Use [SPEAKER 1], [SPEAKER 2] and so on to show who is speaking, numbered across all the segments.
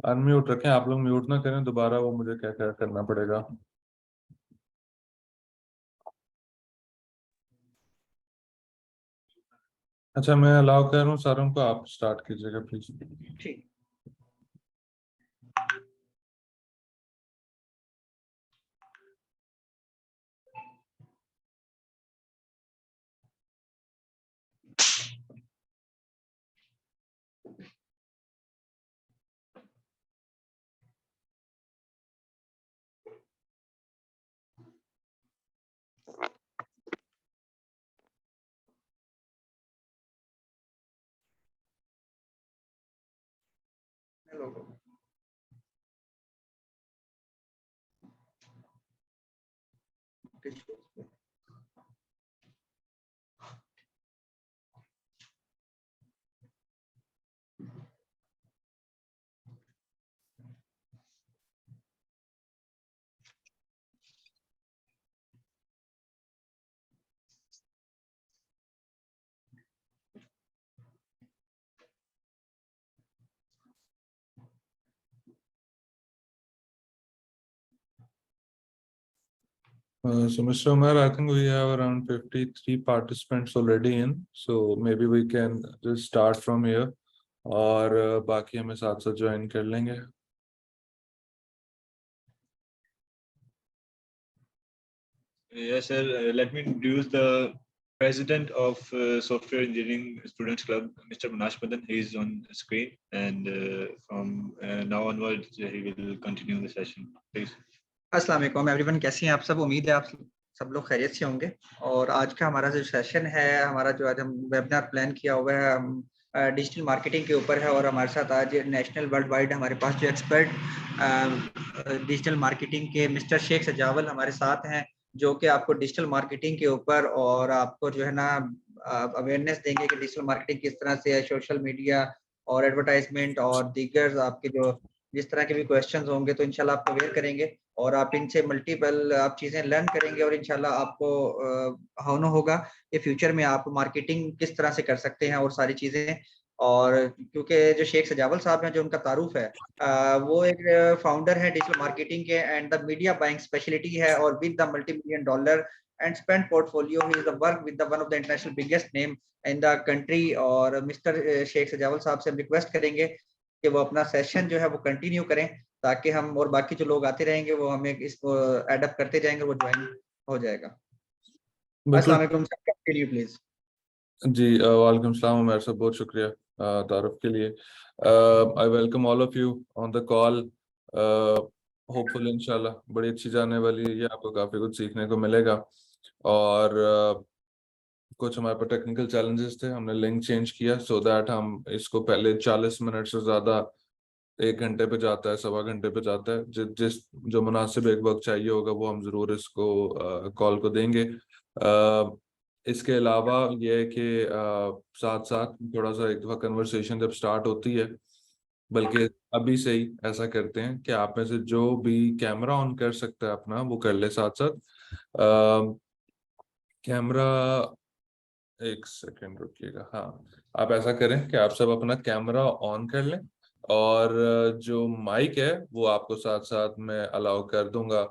[SPEAKER 1] Unmute रखें, आप लोग म्यूट ना करें दोबारा, वो मुझे क्या क्या करना पड़ेगा। अच्छा, मैं अलाउ कर रहा हूँ सारों को, आप स्टार्ट कीजिएगा प्लीज।
[SPEAKER 2] ठीक। Hello.
[SPEAKER 1] So, Mr. Umar, I think we have around 53 participants already in, so maybe we can just start from here, और बाकी हमें साथ साथ ज्वाइन कर लेंगे।
[SPEAKER 3] Yes, sir. Let me introduce the president of Software Engineering Students Club, Mr. Manash Madan. He is on screen, and from now onwards, he will continue the session. Please.
[SPEAKER 2] अस्सलाम वालेकुम everyone, कैसे हैं आप सब? उम्मीद है आप सब लोग खैरियत से होंगे। और आज का हमारा जो सेशन है, हमारा जो आज हम वेबिनार प्लान किया हुआ है, हम डिजिटल मार्केटिंग के ऊपर है। और हमारे साथ आज नेशनल वर्ल्ड वाइड हमारे पास जो एक्सपर्ट डिजिटल मार्केटिंग के मिस्टर शेख सजावल हमारे साथ हैं, जो कि आपको डिजिटल मार्केटिंग के ऊपर और आपको जो है ना अवेयरनेस देंगे कि डिजिटल मार्केटिंग किस तरह से है, सोशल मीडिया और एडवर्टाइजमेंट और दीगर आपके जो जिस तरह के भी क्वेश्चंस होंगे तो इंशाल्लाह आपको अवेयर करेंगे और आप इनसे मल्टीपल आप चीजें लर्न करेंगे और इंशाल्लाह आपको होना होगा कि फ्यूचर में आप मार्केटिंग किस तरह से कर सकते हैं और सारी चीजें। और क्योंकि जो शेख सजावल साहब हैं, जो उनका तारुफ है, वो एक फाउंडर है डिजिटल मार्केटिंग के and the media buying speciality है, और with the $multi-million and spend portfolio he is the work with the one of the international biggest name in the country. और मिस्टर शेख सजावल साहब से हम रिक्वेस्ट करेंगे कि वो अपना सेशन जो है वो कंटिन्यू करें, ताकि हम और बाकी जो लोग आते रहेंगे वो हमें इसको एडअप करते जाएंगे, वो ज्वाइन हो जाएगा। अस्सलाम
[SPEAKER 1] बिल्कुल
[SPEAKER 2] वालेकुम सर, कंटिन्यू प्लीज।
[SPEAKER 1] जी, वालेकुम सलाम उमर साहब, बहुत शुक्रिया तारुफ के लिए। I welcome all of you on the call. Hopeful इंशाल्लाह बड़ी अच्छी जाने वाली है ये, आपको काफ़ी कुछ सीखने को मिलेगा। और कुछ हमारे पास टेक्निकल चैलेंजेस थे, हमने लिंक चेंज किया सो दैट हम इसको पहले 40 मिनट से ज़्यादा 1 घंटे पे जाता है, 1.25 घंटे पे जाता है, जिस जो मुनासिब एक वक्त चाहिए होगा वो हम ज़रूर इसको कॉल को देंगे। इसके अलावा ये है कि साथ साथ थोड़ा सा एक दफ़ा कन्वर्सेशन जब स्टार्ट होती है, बल्कि अभी से ही ऐसा करते हैं कि आप में से जो भी कैमरा ऑन कर सकता है अपना वो कर ले साथ साथ। कैमरा, एक सेकंड रुकिएगा, हाँ, आप ऐसा करें कि आप सब अपना कैमरा ऑन कर लें, और जो माइक है वो आपको साथ साथ मैं अलाउ कर दूंगा।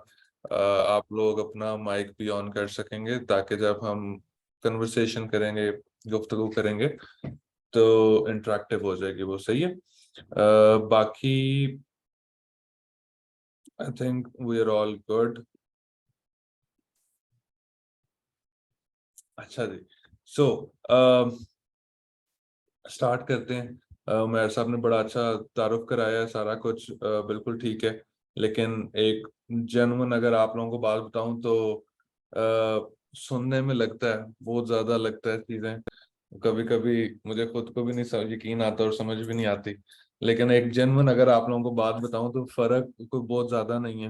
[SPEAKER 1] आप लोग अपना माइक भी ऑन कर सकेंगे ताकि जब हम कन्वर्सेशन करेंगे, गुफ्तगू करेंगे, तो इंटरेक्टिव हो जाएगी वो, सही है। बाकी I think we are all good. अच्छा जी, सो स्टार्ट करते हैं। उमर साहब ने बड़ा अच्छा तारुफ कराया है, सारा कुछ बिल्कुल ठीक है, लेकिन एक जेन्युइन अगर आप लोगों को बात बताऊं तो सुनने में लगता है, बहुत ज्यादा लगता है चीजें, कभी कभी मुझे खुद को भी नहीं यकीन आता और समझ भी नहीं आती, लेकिन एक जेन्युइन अगर आप लोगों को बात बताऊं तो फर्क कोई बहुत ज्यादा नहीं है।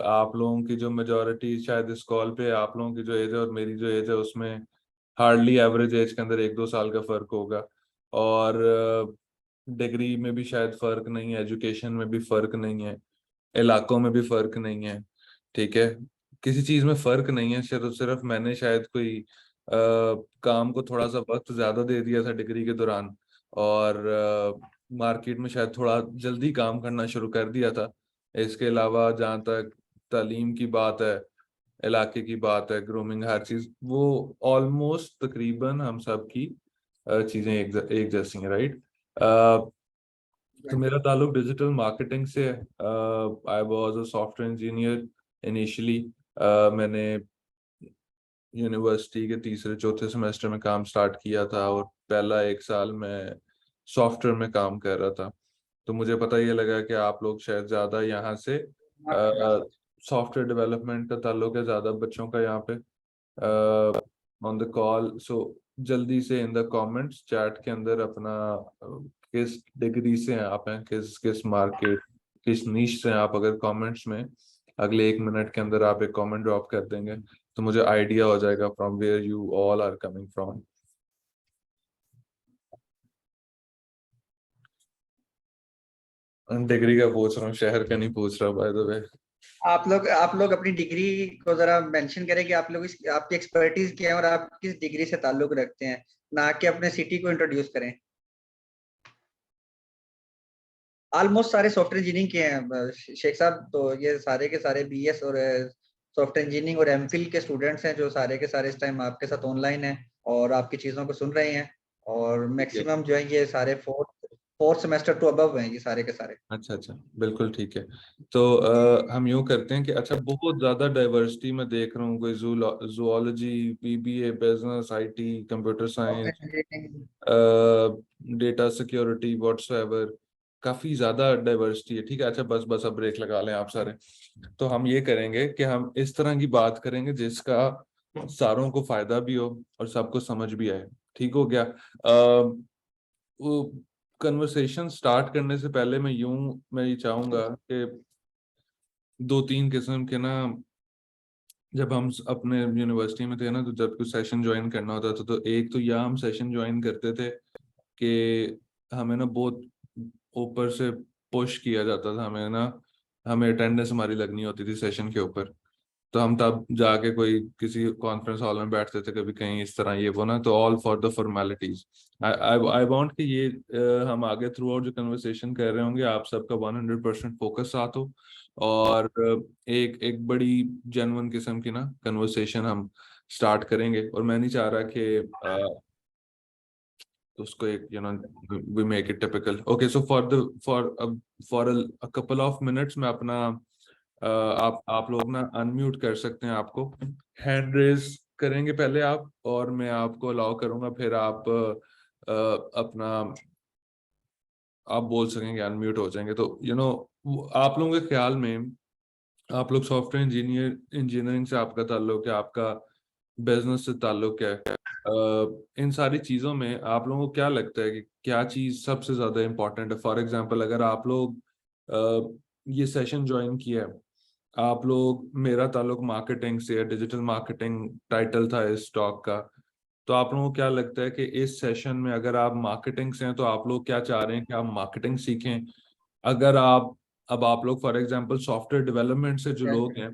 [SPEAKER 1] आप लोगों की जो मेजोरिटी शायद इस कॉल पे, आप लोगों की जो एज है और मेरी जो एज है उसमें हार्डली एवरेज एज के अंदर 1-2 साल का फर्क होगा। और डिग्री में भी शायद फर्क नहीं है, एजुकेशन में भी फर्क नहीं है, इलाकों में भी फर्क नहीं है, ठीक है, किसी चीज में फर्क नहीं है। सिर्फ सिर्फ मैंने शायद कोई काम को थोड़ा सा वक्त ज्यादा दे दिया था डिग्री के दौरान, और मार्केट में शायद थोड़ा जल्दी काम करना शुरू कर दिया था। इसके अलावा जहाँ तक तालीम की बात है, इलाके की बात है, ग्रूमिंग, हर चीज वो ऑलमोस्ट तकरीबन हम सब की चीजें एक जैसी हैं, राइट। तो मेरा ताल्लुक डिजिटल मार्केटिंग से है। I was a software engineer initially. मैंने यूनिवर्सिटी के तीसरे चौथे सेमेस्टर में काम स्टार्ट किया था और पहला एक साल मैं सॉफ्टवेयर में काम कर रहा था। तो मुझे पता ये लगा कि आप लोग शायद ज़्यादा यहाँ से सॉफ्टवेयर डेवलपमेंट का ताल्लुक है ज़्यादा बच्चों का यहाँ पे ऑन द कॉल। सो जल्दी से इन द कमेंट्स चैट के अंदर अपना किस डिग्री से हैं आप, हैं किस किस मार्केट, किस नीश से हैं आप, अगर कमेंट्स में अगले 1 मिनट के अंदर आप एक कमेंट ड्रॉप कर देंगे तो मुझे आइडिया हो जाएगा from where you all are coming from. Degree का पूछ रहा हूँ, शहर का नहीं पूछ रहा बाय द वे।
[SPEAKER 2] आप लोग अपनी डिग्री को जरा मेंशन करें कि आप लोग आपकी एक्सपर्टीज क्या है और आप किस डिग्री से ताल्लुक रखते हैं, ना कि अपने सिटी को इंट्रोड्यूस करें। ऑलमोस्ट सारे सॉफ्टवेयर इंजीनियरिंग के हैं शेख साहब, तो ये सारे के सारे बीएस और सॉफ्टवेयर इंजीनियरिंग और एमफिल के स्टूडेंट्स हैं जो सारे के सारे इस टाइम आपके साथ ऑनलाइन हैं और आपकी चीज़ों को सुन रहे हैं। और मैक्सिमम जो है ये सारे फोर्थ सेमेस्टर टू अबव हैं ये सारे के सारे।
[SPEAKER 1] अच्छा अच्छा, बिल्कुल ठीक है। तो हम यूं करते हैं कि अच्छा बहुत ज्यादा डाइवर्सिटी में देख रहा हूँ, कोई zoology, BBA, business, IT, computer science,
[SPEAKER 2] software engineering
[SPEAKER 1] data security, whatsoever, काफी ज्यादा डाइवर्सिटी है। ठीक है, अच्छा बस बस अब ब्रेक लगा लें आप सारे। तो हम ये करेंगे कि हम इस तरह की बात करेंगे जिसका सारों को फायदा भी हो और सबको समझ भी आए। ठीक हो गया। वो कन्वर्सेशन स्टार्ट करने से पहले मैं ये चाहूंगा कि 2-3 किस्म के ना, जब हम अपने यूनिवर्सिटी में थे ना तो जब कुछ सेशन ज्वाइन करना होता था तो एक तो या हम सेशन ज्वाइन करते थे कि हमें ना बहुत ऊपर से पुश किया जाता था, हमें अटेंडेंस हमारी लगनी होती थी सेशन के ऊपर। तो हम तब जाके कोई किसी कॉन्फ्रेंस हॉल में बैठते थे, कभी कहीं इस तरह ये वो ना, तो all for the formalities. I want कि ये हम आगे थ्रू आउट जो कन्वर्सेशन कर रहे होंगे आप सबका 100% फोकस साथ हो और एक एक बड़ी जेन्युइन किस्म की ना कन्वर्सेशन हम स्टार्ट करेंगे। और मैं नहीं चाह रहा कि उसको एक we make it typical. Okay, so for a couple of minutes मैं अपना आप लोग ना अनम्यूट कर सकते हैं, आपको हैंड रेज करेंगे पहले आप और मैं आपको अलाउ करूंगा, फिर आप अपना आप बोल सकेंगे, अनम्यूट हो जाएंगे। तो आप लोगों के ख्याल में आप लोग सॉफ्टवेयर इंजीनियरिंग से आपका ताल्लुक है, आपका बिजनेस से ताल्लुक है, इन सारी चीज़ों में आप लोगों को क्या लगता है कि क्या चीज़ सबसे ज़्यादा इम्पोर्टेंट है? फॉर एग्जांपल अगर आप लोग ये सेशन ज्वाइन किया है, आप लोग, मेरा ताल्लुक मार्केटिंग से है, डिजिटल मार्केटिंग टाइटल था इस टॉक का। तो आप लोगों को क्या लगता है कि इस सेशन में अगर आप मार्केटिंग से हैं तो आप लोग क्या चाह रहे हैं कि आप मार्केटिंग सीखें? अगर आप लोग फॉर एग्जांपल सॉफ्टवेयर डेवलपमेंट से जो लोग हैं,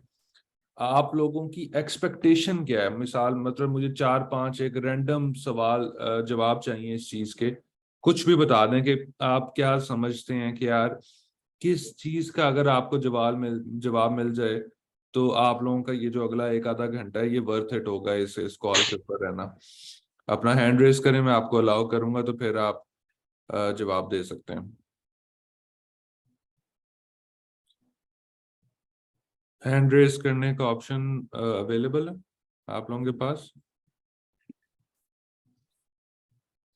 [SPEAKER 1] आप लोगों की एक्सपेक्टेशन क्या है? मिसाल मतलब मुझे 4-5 एक रैंडम सवाल जवाब चाहिए इस चीज के। कुछ भी बता दें कि आप क्या समझते हैं कि यार किस चीज का अगर आपको जवाब मिल जाए तो आप लोगों का ये जो अगला एक आधा घंटा है ये वर्थ इट होगा इस कॉल के ऊपर रहना। अपना हैंड रेस करें, मैं आपको अलाउ करूंगा तो फिर आप जवाब दे सकते हैं। हैंड रेस करने का ऑप्शन अवेलेबल है आप लोगों के पास?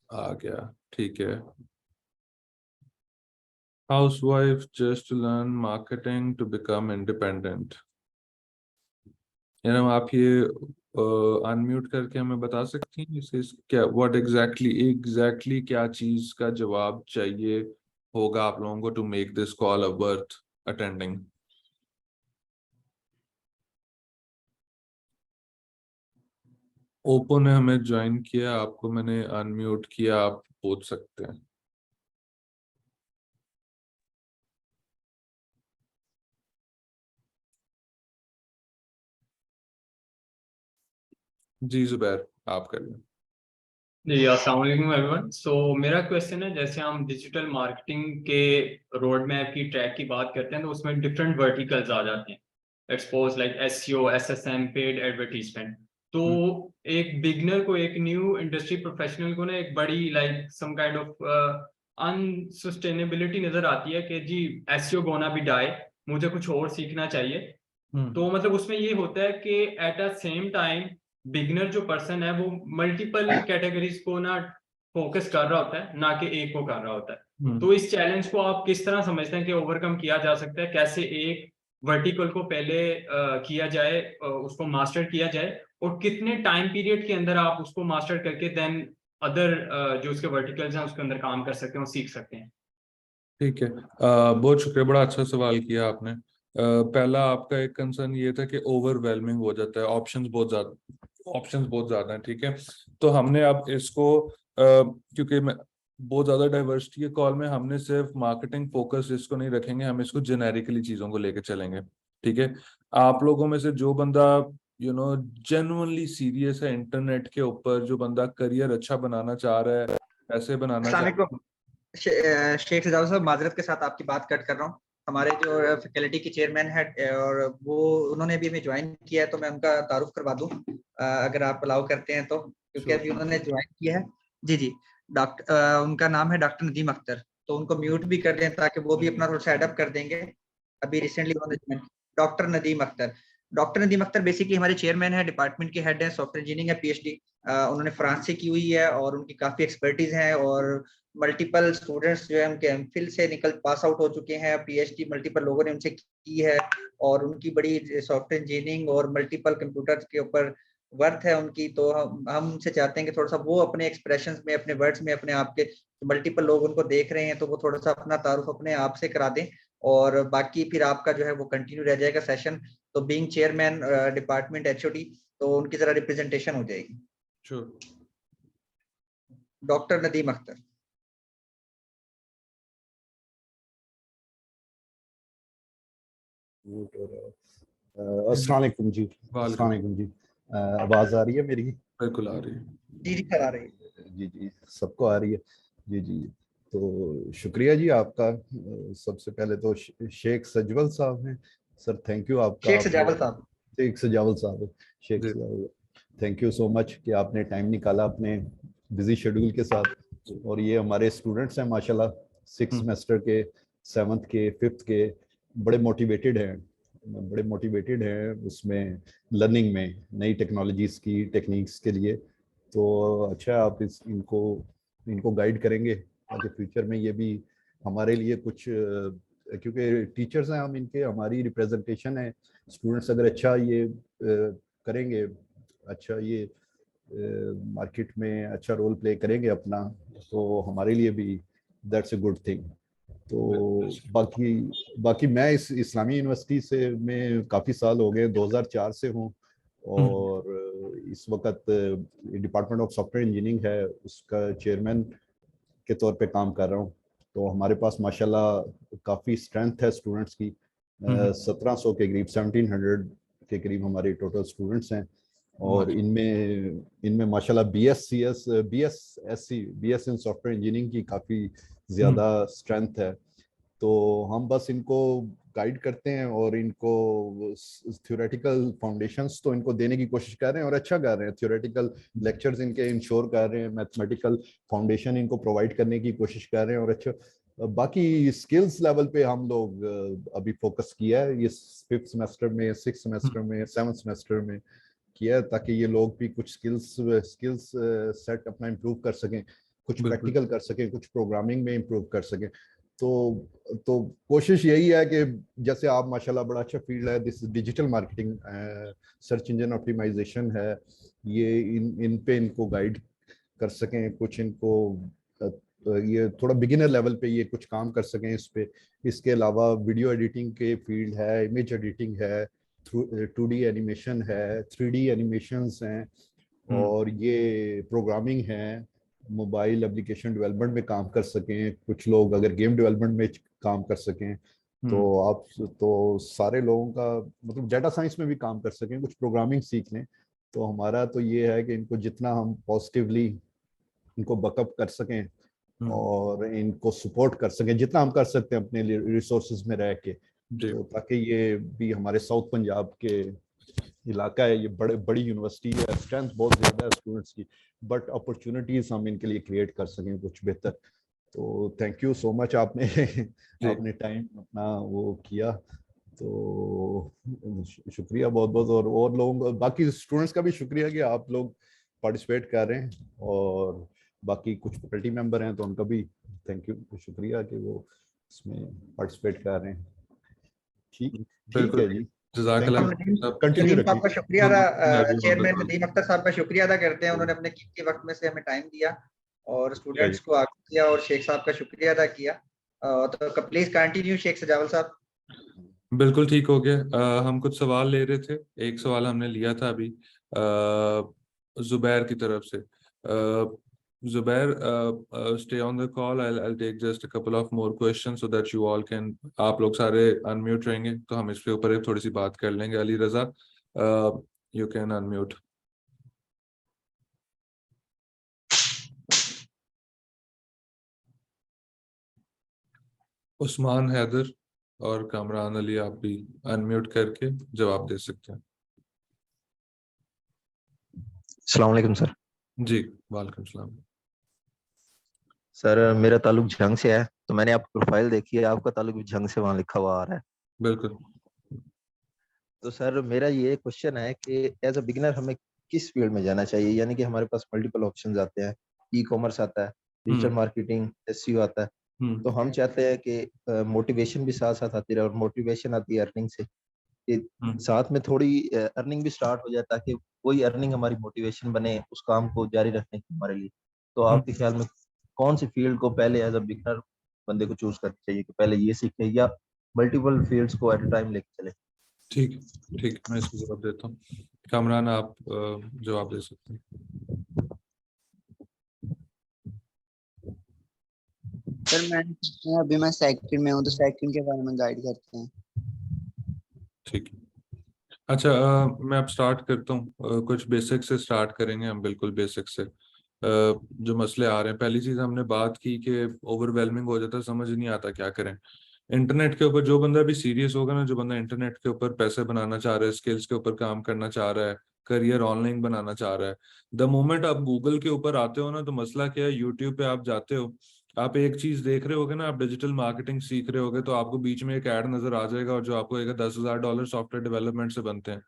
[SPEAKER 1] आ गया, ठीक है। Housewife just to learn marketing to become independent। यानी आप ये अनम्यूट करके हमें बता सकती हैं क्या व्हाट एग्जैक्टली क्या चीज का जवाब चाहिए होगा आप लोगों को to make this call a worth attending? Oppo ने हमें ज्वाइन किया, आपको मैंने अनम्यूट किया, आप पूछ सकते हैं। जी जुबैर, आप कर लें।
[SPEAKER 4] जी अस्सलाम वालेकुम एवरीवन। सो मेरा क्वेश्चन है, जैसे हम डिजिटल मार्केटिंग के रोड मैप की ट्रैक की बात करते हैं तो उसमें डिफरेंट वर्टिकल्स आ जाते हैं। Let's suppose like SEO, SSM, paid advertisement. तो एक बिगनर को, एक न्यू इंडस्ट्री प्रोफेशनल को ना एक बड़ी लाइक सम काइंड ऑफ अनसस्टेनेबिलिटी नजर आती है कि जी एसईओ गोना भी डाई, मुझे कुछ और सीखना चाहिए। तो मतलब उसमें ये होता है कि at a same time beginner जो पर्सन है वो मल्टीपल कैटेगरीज को ना फोकस कर रहा होता है, ना कि एक को कर रहा होता है। तो इस चैलेंज को आप किस तरह समझते हैं कि ओवरकम किया जा सकता है? कैसे एक वर्टिकल को पहले किया जाए, उसको मास्टर किया जाए, और कितने टाइम पीरियड के अंदर आप उसको मास्टर करके देन अदर जो उसके वर्टिकल्स हैं उसके अंदर काम कर सकते हैं और सीख सकते हैं?
[SPEAKER 1] ठीक है, बहुत शुक्रिया, बड़ा अच्छा सवाल किया आपने। पहला आपका एक कंसर्न ये था कि ओवरवेलमिंग हो जाता है, ऑप्शंस बहुत ज्यादा हैं, ठीक है। तो हमने अब इसको क्योंकि मैं बहुत ज्यादा डाइवर्सिटी के कॉल में हमने सिर्फ मार्केटिंग फोकस इसको नहीं रखेंगे, हम इसको जेनेरिकली चीजों को लेके चलेंगे, ठीक है। आप लोगों में से जो बंदा जेन्युइनली सीरियस है इंटरनेट के ऊपर, जो बंदा करियर अच्छा बनाना चाह रहा है, पैसे बनाना चाह रहा है,
[SPEAKER 2] शेख सजावत साहब, माजरत के साथ आपकी बात कट कर रहा हूँ। हमारे जो फैकल्टी के चेयरमैन है और वो उन्होंने भी हमें ज्वाइन किया है, तो मैं उनका तारुफ करवा दूं अगर आप अलाउ करते हैं तो, क्योंकि अभी उन्होंने ज्वाइन किया है। जी जी, डॉक्टर उनका नाम है डॉक्टर नदीम अख्तर। तो उनको म्यूट भी कर दें ताकि वो भी अपना थोड़ा सा एडअप कर देंगे। अभी रिसेंटली उन्होंने डॉक्टर नदीम अख्तर बेसिकली हमारे चेयरमैन है, डिपार्टमेंट के हेड है, सॉफ्टवेयर इंजीनियरिंग है, पीएचडी उन्होंने फ्रांस से की हुई है और उनकी काफी एक्सपर्टीज है। और मल्टीपल स्टूडेंट्स जो है उनके एमफिल से निकल पास आउट हो चुके हैं, पीएचडी मल्टीपल लोगों ने उनसे की है। और उनकी बड़ी सॉफ्टवेयर इंजीनियरिंग और मल्टीपल कंप्यूटर के ऊपर वर्थ है उनकी। तो हम उनसे चाहते हैं कि थोड़ा सा वो अपने एक्सप्रेशंस में, अपने वर्ड्स में, अपने आप के मल्टीपल लोग उनको देख रहे हैं तो वो थोड़ा सा अपना तारुफ अपने आप से करा दें। और बाकी फिर आपका जो है वो कंटिन्यू रह जाएगा सेशन। तो बीइंग चेयरमैन डिपार्टमेंट एचओडी, तो उनकी जरा रिप्रेजेंटेशन हो जाएगी।
[SPEAKER 1] श्योर।
[SPEAKER 2] डॉक्टर नदीम अख्तर।
[SPEAKER 5] अस्सलाम वालेकुम जी। अस्सलाम वालेकुम जी। आवाज आ रही है मेरी?
[SPEAKER 1] बिल्कुल आ रही है।
[SPEAKER 2] जी जी सर, आ रही है।
[SPEAKER 5] जी जी, सबको आ रही है। जी जी, तो शुक्रिया जी आपका। सबसे पहले तो शेख सजवल साहब हैं सर, थैंक यू आपका।
[SPEAKER 2] शेख सजावल साहब।
[SPEAKER 5] शेख सजावल साहब, शेख
[SPEAKER 1] जी।
[SPEAKER 5] सजावल, थैंक यू सो मच कि आपने टाइम निकाला अपने बिजी शेड्यूल के साथ। और ये हमारे स्टूडेंट्स हैं माशाल्लाह, 6 सेमेस्टर के, 7th के, 5th के, बड़े मोटिवेटेड हैं उसमें, लर्निंग में, नई टेक्नोलॉजीज की, टेक्निक्स के लिए। तो अच्छा, आप इनको गाइड करेंगे ताकि फ्यूचर में ये भी हमारे लिए कुछ, क्योंकि टीचर्स हैं हम, इनके हमारी रिप्रेजेंटेशन है। स्टूडेंट्स अगर अच्छा ये करेंगे, अच्छा ये मार्केट में अच्छा रोल प्ले करेंगे अपना, तो हमारे लिए भी दैट्स ए गुड थिंग। तो बाकी मैं इस इस्लामी यूनिवर्सिटी से में काफ़ी साल हो गए, 2004 से हूँ। और इस वक्त डिपार्टमेंट ऑफ सॉफ्टवेयर इंजीनियरिंग है, उसका चेयरमैन के तौर पे काम कर रहा हूँ। तो हमारे पास माशाल्लाह काफ़ी स्ट्रेंथ है स्टूडेंट्स की। 1700 के करीब, 1700 के करीब हमारे टोटल स्टूडेंट्स हैं। और इनमें माशाल्लाह बीएस इन सॉफ्टवेयर इंजीनियरिंग की काफ़ी ज़्यादा स्ट्रेंथ है। तो हम बस इनको गाइड करते हैं और इनको थ्योरेटिकल फाउंडेशंस तो इनको देने की कोशिश कर रहे हैं और अच्छा कर रहे हैं। थ्योरेटिकल लेक्चर्स इनके इंश्योर कर रहे हैं, मैथमेटिकल फाउंडेशन इनको प्रोवाइड करने की कोशिश कर रहे हैं। और अच्छा, बाकी स्किल्स लेवल पे हम लोग अभी फोकस किया है, ये 5th सेमेस्टर में, 6th सेमेस्टर में, 7th सेमेस्टर में किया है, ताकि ये लोग भी कुछ स्किल्स सेट अपना इम्प्रूव कर सकें, कुछ प्रैक्टिकल कर सकें, कुछ प्रोग्रामिंग में इम्प्रूव कर सकें। तो कोशिश यही है कि जैसे आप माशाल्लाह बड़ा अच्छा फील्ड है this digital marketing, search engine optimisation है, ये इन पे इनको गाइड कर सकें, कुछ इनको ये थोड़ा बिगिनर लेवल पे ये कुछ काम कर सकें इस पे। इसके अलावा वीडियो एडिटिंग के फील्ड है, इमेज एडिटिंग है, 2D एनिमेशन है, 3D एनिमेशंस हैं, और ये प्रोग्रामिंग है, मोबाइल एप्लीकेशन डेवलपमेंट में काम कर सकें, कुछ लोग अगर गेम डेवलपमेंट में काम कर सकें, तो आप तो सारे लोगों का मतलब डाटा साइंस में भी काम कर सकें, कुछ प्रोग्रामिंग सीख लें। तो हमारा तो ये है कि इनको जितना हम पॉजिटिवली इनको बकअप कर सकें और इनको सपोर्ट कर सकें जितना हम कर सकते हैं अपने रिसोर्सेज में रह के, तो ताकि ये भी हमारे साउथ पंजाब के इलाका है, ये बड़ी यूनिवर्सिटी है, स्ट्रेंथ बहुत ज़्यादा है स्टूडेंट्स की, बट अपॉर्चुनिटीज हम इनके लिए क्रिएट कर सकें कुछ बेहतर। तो थैंक यू सो मच, आपने टाइम अपना वो किया, तो शुक्रिया बहुत बहुत। और लोगों बाकी स्टूडेंट्स का भी शुक्रिया कि आप लोग पार्टिसिपेट कर रहे हैं, और बाकी कुछ फैकल्टी मेंबर हैं तो उनका भी थैंक यू, शुक्रिया कि वो इसमें पार्टिसिपेट कर रहे हैं। ठीक है जी,
[SPEAKER 2] कंटिन्यू साहब का शुक्रिया अदा, चेयरमैन नदीम अख्तर साहब का शुक्रिया अदा करते हैं, उन्होंने अपने कीमती वक्त में से हमें टाइम दिया और स्टूडेंट्स को आगे किया, और शेख साहब का शुक्रिया अदा किया। तो प्लीज कंटिन्यू शेख सजावल साहब।
[SPEAKER 1] बिल्कुल ठीक हो गया। हम कुछ सवाल ले रहे थे, एक सवाल हमने लिया था अभी जुबैर की तरफ से। Zubair, stay on the call. I'll take just a couple of more questions so that you all can, आप लोग सारे unmute रहेंगे तो हम इसके ऊपर एक थोड़ी सी बात कर लेंगे। अली रजा, you can unmute. Usman Haider और कामरान अली, आप भी अनम्यूट करके जवाब दे सकते हैं।
[SPEAKER 6] अस्सलाम वालेकुम सर।
[SPEAKER 1] जी वालेकुम सलाम।
[SPEAKER 6] सर मेरा ताल्लुक झंग से है, तो मैंने आपकी प्रोफाइल देखी है, आपका ताल्लुक भी झंग से वहाँ लिखा हुआ आ रहा है।
[SPEAKER 1] बिल्कुल।
[SPEAKER 6] तो सर मेरा ये क्वेश्चन है कि एज अ बिगिनर हमें किस फील्ड में जाना चाहिए, यानी कि हमारे पास मल्टीपल ऑप्शंस आते हैं, ई कॉमर्स आता है, डिजिटल मार्केटिंग, एसईओ आता है, तो हम चाहते हैं कि मोटिवेशन भी साथ साथ आती रहे, और मोटिवेशन आती है अर्निंग से, कि साथ में थोड़ी अर्निंग भी स्टार्ट हो जाए, ताकि वही अर्निंग हमारी मोटिवेशन बने उस काम को जारी रखने की हमारे लिए। तो आपके ख्याल में कौन सी फील्ड को पहले एज अ बिगिनर बंदे को चूज करनी चाहिए, कि पहले ये सीखे या मल्टीपल फील्ड्स को एट अ टाइम लेके चले?
[SPEAKER 1] ठीक, मैं इसको जवाब देता हूँ। कामरान, आप जवाब दे सकते हैं।
[SPEAKER 7] सर अभी मैं सेकंड में हूँ, तो सेकंड के बारे में गाइड करते हैं।
[SPEAKER 1] ठीक है, अच्छा, मैं अब स्टार्ट करता हूँ। कुछ बेसिक से स्टार्ट करेंगे हम, बिल्कुल बेसिक से। जो मसले आ रहे हैं, पहली चीज हमने बात की कि ओवरवेलमिंग हो जाता है, समझ नहीं आता क्या करें। इंटरनेट के ऊपर जो बंदा भी सीरियस होगा ना, जो बंदा इंटरनेट के ऊपर पैसे बनाना चाह रहा है, स्किल्स के ऊपर काम करना चाह रहा है, करियर ऑनलाइन बनाना चाह रहा है, द मोमेंट आप गूगल के ऊपर आते हो ना, तो मसला क्या है, यूट्यूब पे आप जाते हो, आप एक चीज देख रहे होगे ना, आप डिजिटल मार्केटिंग सीख रहे होगे, तो आपको बीच में एक ऐड नजर आ जाएगा, और जो आपको एक $10,000 सॉफ्टवेयर डेवलपमेंट से बनते हैं,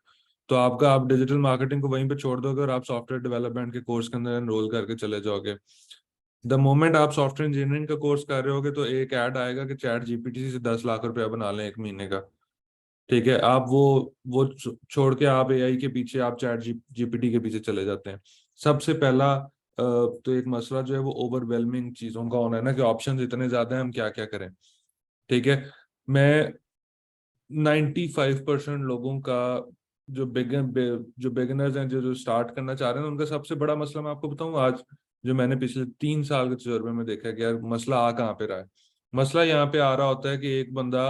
[SPEAKER 1] तो आप डिजिटल मार्केटिंग को वहीं पे छोड़ दोगे और आप सॉफ्टवेयर डेवलपमेंट के कोर्स के अंदर एनरोल करके चले जाओगे। द मोमेंट आप सॉफ्टवेयर इंजीनियरिंग का कोर्स कर रहे होगे, तो एक ऐड आएगा कि चैट जीपीटी से 10 लाख रुपया बना लें 1 महीने का। ठीक है, आप वो छोड़ के आप एआई के पीछे, आप चैट जीपीटी के पीछे चले जाते हैं। सबसे पहला तो एक मसला जो है वो ओवरवेलमिंग चीजों का होना है ना, कि ऑप्शंस इतने ज्यादा हैं, हम क्या क्या करें। ठीक है, मैं 95% लोगों का जो बिगिनर्स हैं, जो स्टार्ट करना चाह रहे हैं, उनका सबसे बड़ा मसला मैं आपको बताऊं आज, जो मैंने पिछले 3 साल के तजुर्बे में देखा कि यार मसला आ कहाँ पे रहा है। मसला यहाँ पे आ रहा होता है कि एक बंदा,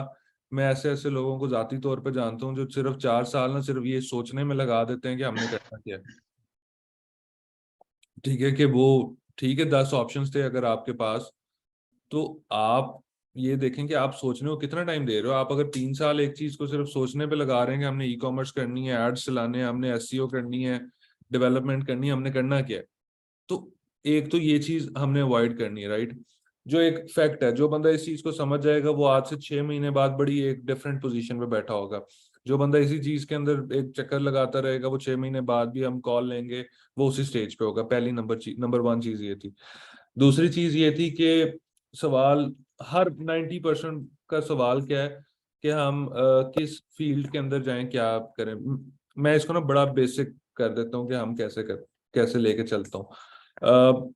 [SPEAKER 1] मैं ऐसे ऐसे लोगों को जाती तौर पे जानता हूँ जो सिर्फ 4 साल ना सिर्फ ये सोचने में लगा देते हैं कि हमने करना क्या है। ठीक है, कि वो ठीक है 10 ऑप्शंस थे अगर आपके पास, तो आप ये देखें कि आप सोचने को कितना टाइम दे रहे हो। आप अगर 3 साल एक चीज को सिर्फ सोचने पे लगा रहे हैं कि हमने ई कॉमर्स करनी है, एड्स चलाने हैं, हमने एसईओ करनी है, डेवलपमेंट करनी है, हमने करना क्या है, तो एक तो ये चीज हमने अवॉइड करनी है, राइट। जो एक फैक्ट है, जो बंदा इस चीज को समझ जाएगा वो आज से 6 महीने बाद बड़ी एक डिफरेंट पोजीशन पे बैठा होगा। जो बंदा इसी चीज के अंदर एक चक्कर लगाता रहेगा, वो 6 महीने बाद भी हम कॉल लेंगे, वो उसी स्टेज पे होगा। पहली नंबर 1 चीज ये थी। दूसरी चीज ये थी कि सवाल, हर 90% का सवाल क्या है कि हम किस फील्ड के अंदर जाएं, क्या करें। मैं इसको ना बड़ा बेसिक कर देता हूँ कि हम कैसे लेके चलता हूँ।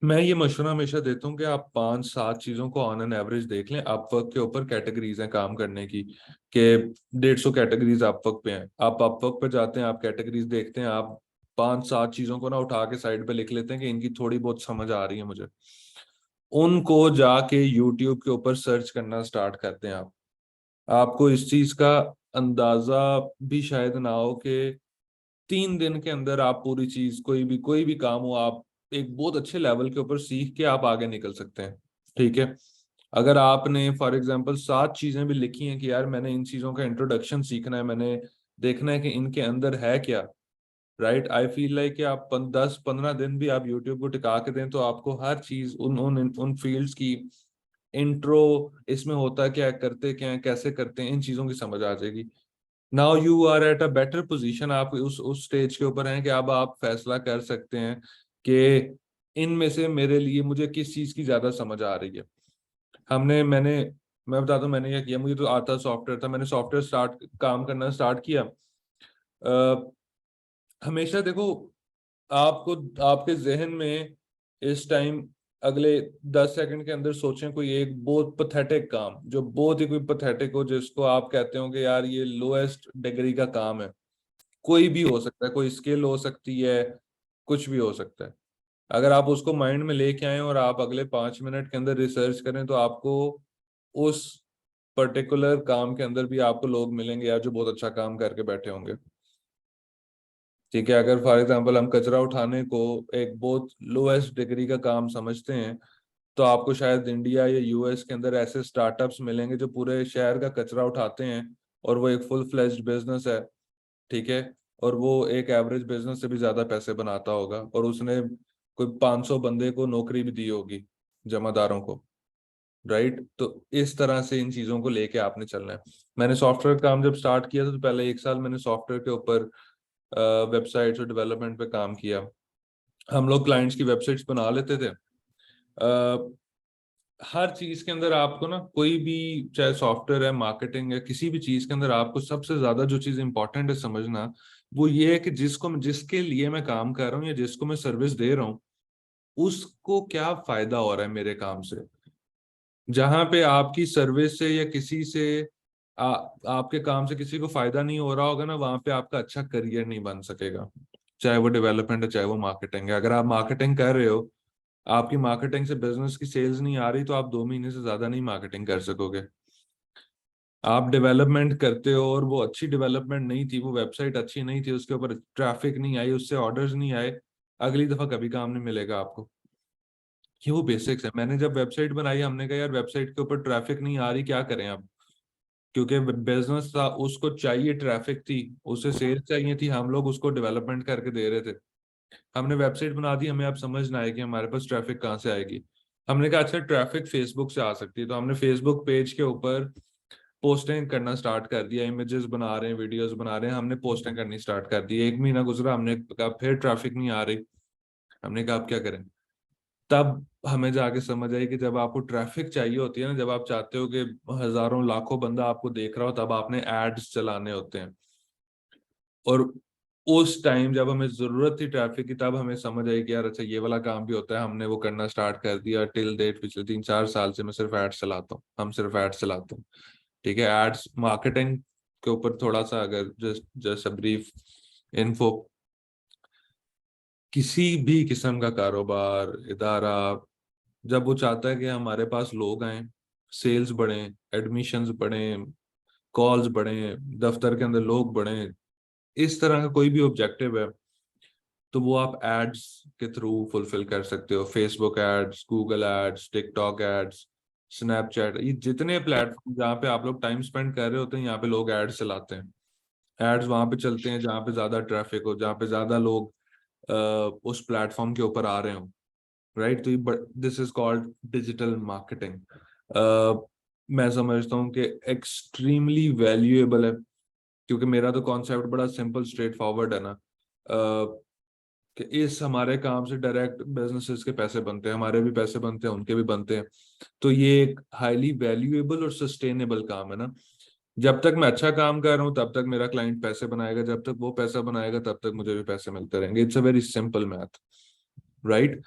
[SPEAKER 1] मैं ये मशवरा हमेशा देता हूँ कि आप 5-7 चीजों को ऑन एन एवरेज देख लें। अपवर्क के ऊपर कैटेगरीज हैं काम करने की, कि 150 कैटेगरीज अपवर्क पे हैं। आप अपवर्क पे जाते हैं, आप कैटेगरीज देखते हैं, आप 5-7 चीजों को ना उठा के साइड पे लिख लेते हैं कि इनकी थोड़ी बहुत समझ आ रही है मुझे। उनको जाके यूट्यूब के ऊपर सर्च करना स्टार्ट करते हैं। आपको इस चीज का अंदाजा भी शायद ना हो कि 3 दिन के अंदर आप पूरी चीज, कोई भी काम हो, आप एक बहुत अच्छे लेवल के ऊपर सीख के आप आगे निकल सकते हैं। ठीक है, अगर आपने फॉर एग्जांपल 7 चीजें भी लिखी हैं कि यार मैंने इन चीजों का इंट्रोडक्शन सीखना है, मैंने देखना है कि इनके अंदर है क्या, राइट, आई फील लाइक कि आप 10-15 दिन भी आप यूट्यूब को टिका के दें तो आपको हर चीज उन फील्ड्स की इंट्रो, इसमें होता क्या है, करते क्या है, कैसे करते हैं, इन चीजों की समझ आ जाएगी। Now you are at a better position, आप उस स्टेज के ऊपर हैं कि अब आप फैसला कर सकते हैं कि इनमें से मेरे लिए मुझे किस चीज की ज्यादा समझ आ रही है। मैं बताता हूँ मैंने क्या किया। मुझे तो आता सॉफ्टवेयर था, मैंने सॉफ्टवेयर काम करना स्टार्ट किया। हमेशा देखो, आपको आपके जहन में इस टाइम अगले 10 सेकंड के अंदर सोचें कोई एक बहुत पथेटिक काम, जो बहुत ही कोई पथेटिक हो, जिसको आप कहते हो कि यार ये लोएस्ट डिग्री का काम है। कोई भी हो सकता है, कोई स्किल हो सकती है, कुछ भी हो सकता है। अगर आप उसको माइंड में लेके आए और आप अगले 5 मिनट के अंदर रिसर्च करें तो आपको उस पर्टिकुलर काम के अंदर भी आपको लोग मिलेंगे यार जो बहुत अच्छा काम करके बैठे होंगे। ठीक है, अगर फॉर एग्जांपल हम कचरा उठाने को एक बहुत लोएस्ट डिग्री का काम समझते हैं तो आपको शायद इंडिया या यूएस के अंदर ऐसे स्टार्टअप्स मिलेंगे जो पूरे शहर का कचरा उठाते हैं और वो एक फुल फ्लेज्ड बिजनेस है। ठीक है, और वो एक एवरेज बिजनेस से भी ज्यादा पैसे बनाता होगा और उसने कोई 500 बंदे को नौकरी भी दी होगी, जमादारों को, राइट। तो इस तरह से इन चीजों को लेके आपने चलना है। मैंने सॉफ्टवेयर काम जब स्टार्ट किया था तो पहले 1 साल मैंने सॉफ्टवेयर के ऊपर वेबसाइट्स और डेवलपमेंट पे काम किया। हम लोग क्लाइंट्स की वेबसाइट्स बना लेते थे। हर चीज के अंदर आपको ना, कोई भी चाहे सॉफ्टवेयर है, मार्केटिंग है, किसी भी चीज के अंदर आपको सबसे ज्यादा जो चीज इंपॉर्टेंट है समझना, वो ये है कि जिसके लिए मैं काम कर रहा हूँ या जिसको मैं सर्विस दे रहा हूँ उसको क्या फायदा हो रहा है मेरे काम से। जहां पे आपकी सर्विस से या किसी से आपके काम से किसी को फायदा नहीं हो रहा होगा ना, वहां पे आपका अच्छा करियर नहीं बन सकेगा। चाहे वो डेवलपमेंट है, चाहे वो मार्केटिंग है। अगर आप मार्केटिंग कर रहे हो, आपकी मार्केटिंग से बिजनेस की सेल्स नहीं आ रही तो आप 2 महीने से ज्यादा नहीं मार्केटिंग कर सकोगे। आप डेवलपमेंट करते हो और वो अच्छी डेवलपमेंट नहीं थी, वो वेबसाइट अच्छी नहीं थी, उसके ऊपर ट्रैफिक नहीं आई, उससे ऑर्डर्स नहीं आए, अगली दफा कभी काम नहीं मिलेगा आपको। ये वो बेसिक्स है। मैंने जब वेबसाइट बनाई, हमने कहा यार वेबसाइट के ऊपर ट्रैफिक नहीं आ रही, क्या करें अब, क्योंकि बिजनेस था, उसको चाहिए ट्रैफिक थी, उसे सेल्स चाहिए थी, हम लोग उसको डेवलपमेंट करके दे रहे थे। हमने वेबसाइट बना दी, हमें अब समझ ना आए कि हमारे पास ट्रैफिक कहाँ से आएगी। हमने कहा अच्छा ट्रैफिक फेसबुक से आ सकती है, तो हमने फेसबुक पेज के ऊपर पोस्टिंग करना स्टार्ट कर दिया, इमेजेस बना रहे हैं, वीडियोस बना रहे हैं, हमने पोस्टिंग करनी स्टार्ट कर दी। 1 महीना गुजरा, हमने कहा फिर ट्रैफिक नहीं आ रही, हमने कहा अब क्या करें। तब हमें जाके समझ आई कि जब आपको ट्रैफिक चाहिए होती है ना, जब आप चाहते हो कि हजारों लाखों बंदा आपको देख रहा हो, तब आपने एड्स चलाने होते हैं। और उस टाइम जब हमें जरूरत थी ट्रैफिक की, तब हमें समझ आई कि यार अच्छा ये वाला काम भी होता है। हमने वो करना स्टार्ट कर दिया। टिल डेट पिछले 3-4 साल से मैं सिर्फ एड्स चलाता हूँ, हम सिर्फ एड्स चलाते हैं। ठीक है, एड्स मार्केटिंग के ऊपर थोड़ा सा अगर जस्ट जस्ट ब्रीफ इन्फो, किसी भी किस्म का कारोबार, इदारा, जब वो चाहता है कि हमारे पास लोग आए, सेल्स बढ़े, एडमिशन्स बढ़े, कॉल्स बढ़े, दफ्तर के अंदर लोग बढ़े, इस तरह का कोई भी ऑब्जेक्टिव है, तो वो आप एड्स के थ्रू फुलफिल कर सकते हो। Facebook ads, Google ads, TikTok ads, Snapchat, ये जितने प्लेटफॉर्म जहाँ पे आप लोग टाइम स्पेंड कर रहे होते हैं, यहाँ पे लोग एड्स चलाते हैं। एड्स वहां पे चलते हैं जहाँ पे ज्यादा ट्रैफिक हो, जहाँ पे ज्यादा लोग उस प्लेटफॉर्म के ऊपर आ रहे हो, राइट। तो this is called digital marketing. मैं समझता हूँ कि एक्सट्रीमली वैल्यूएबल है, क्योंकि मेरा तो कॉन्सेप्ट बड़ा सिंपल स्ट्रेट फॉरवर्ड है ना, कि इस हमारे काम से डायरेक्ट बिजनेसेस के पैसे बनते हैं, हमारे भी पैसे बनते हैं, उनके भी बनते हैं। तो ये एक हाईली वैल्यूएबल और सस्टेनेबल काम है ना। जब तक मैं अच्छा काम कर रहा हूँ तब तक मेरा क्लाइंट पैसे बनाएगा, जब तक वो पैसा बनाएगा तब तक मुझे भी पैसे मिलते रहेंगे। It's a very simple math, right.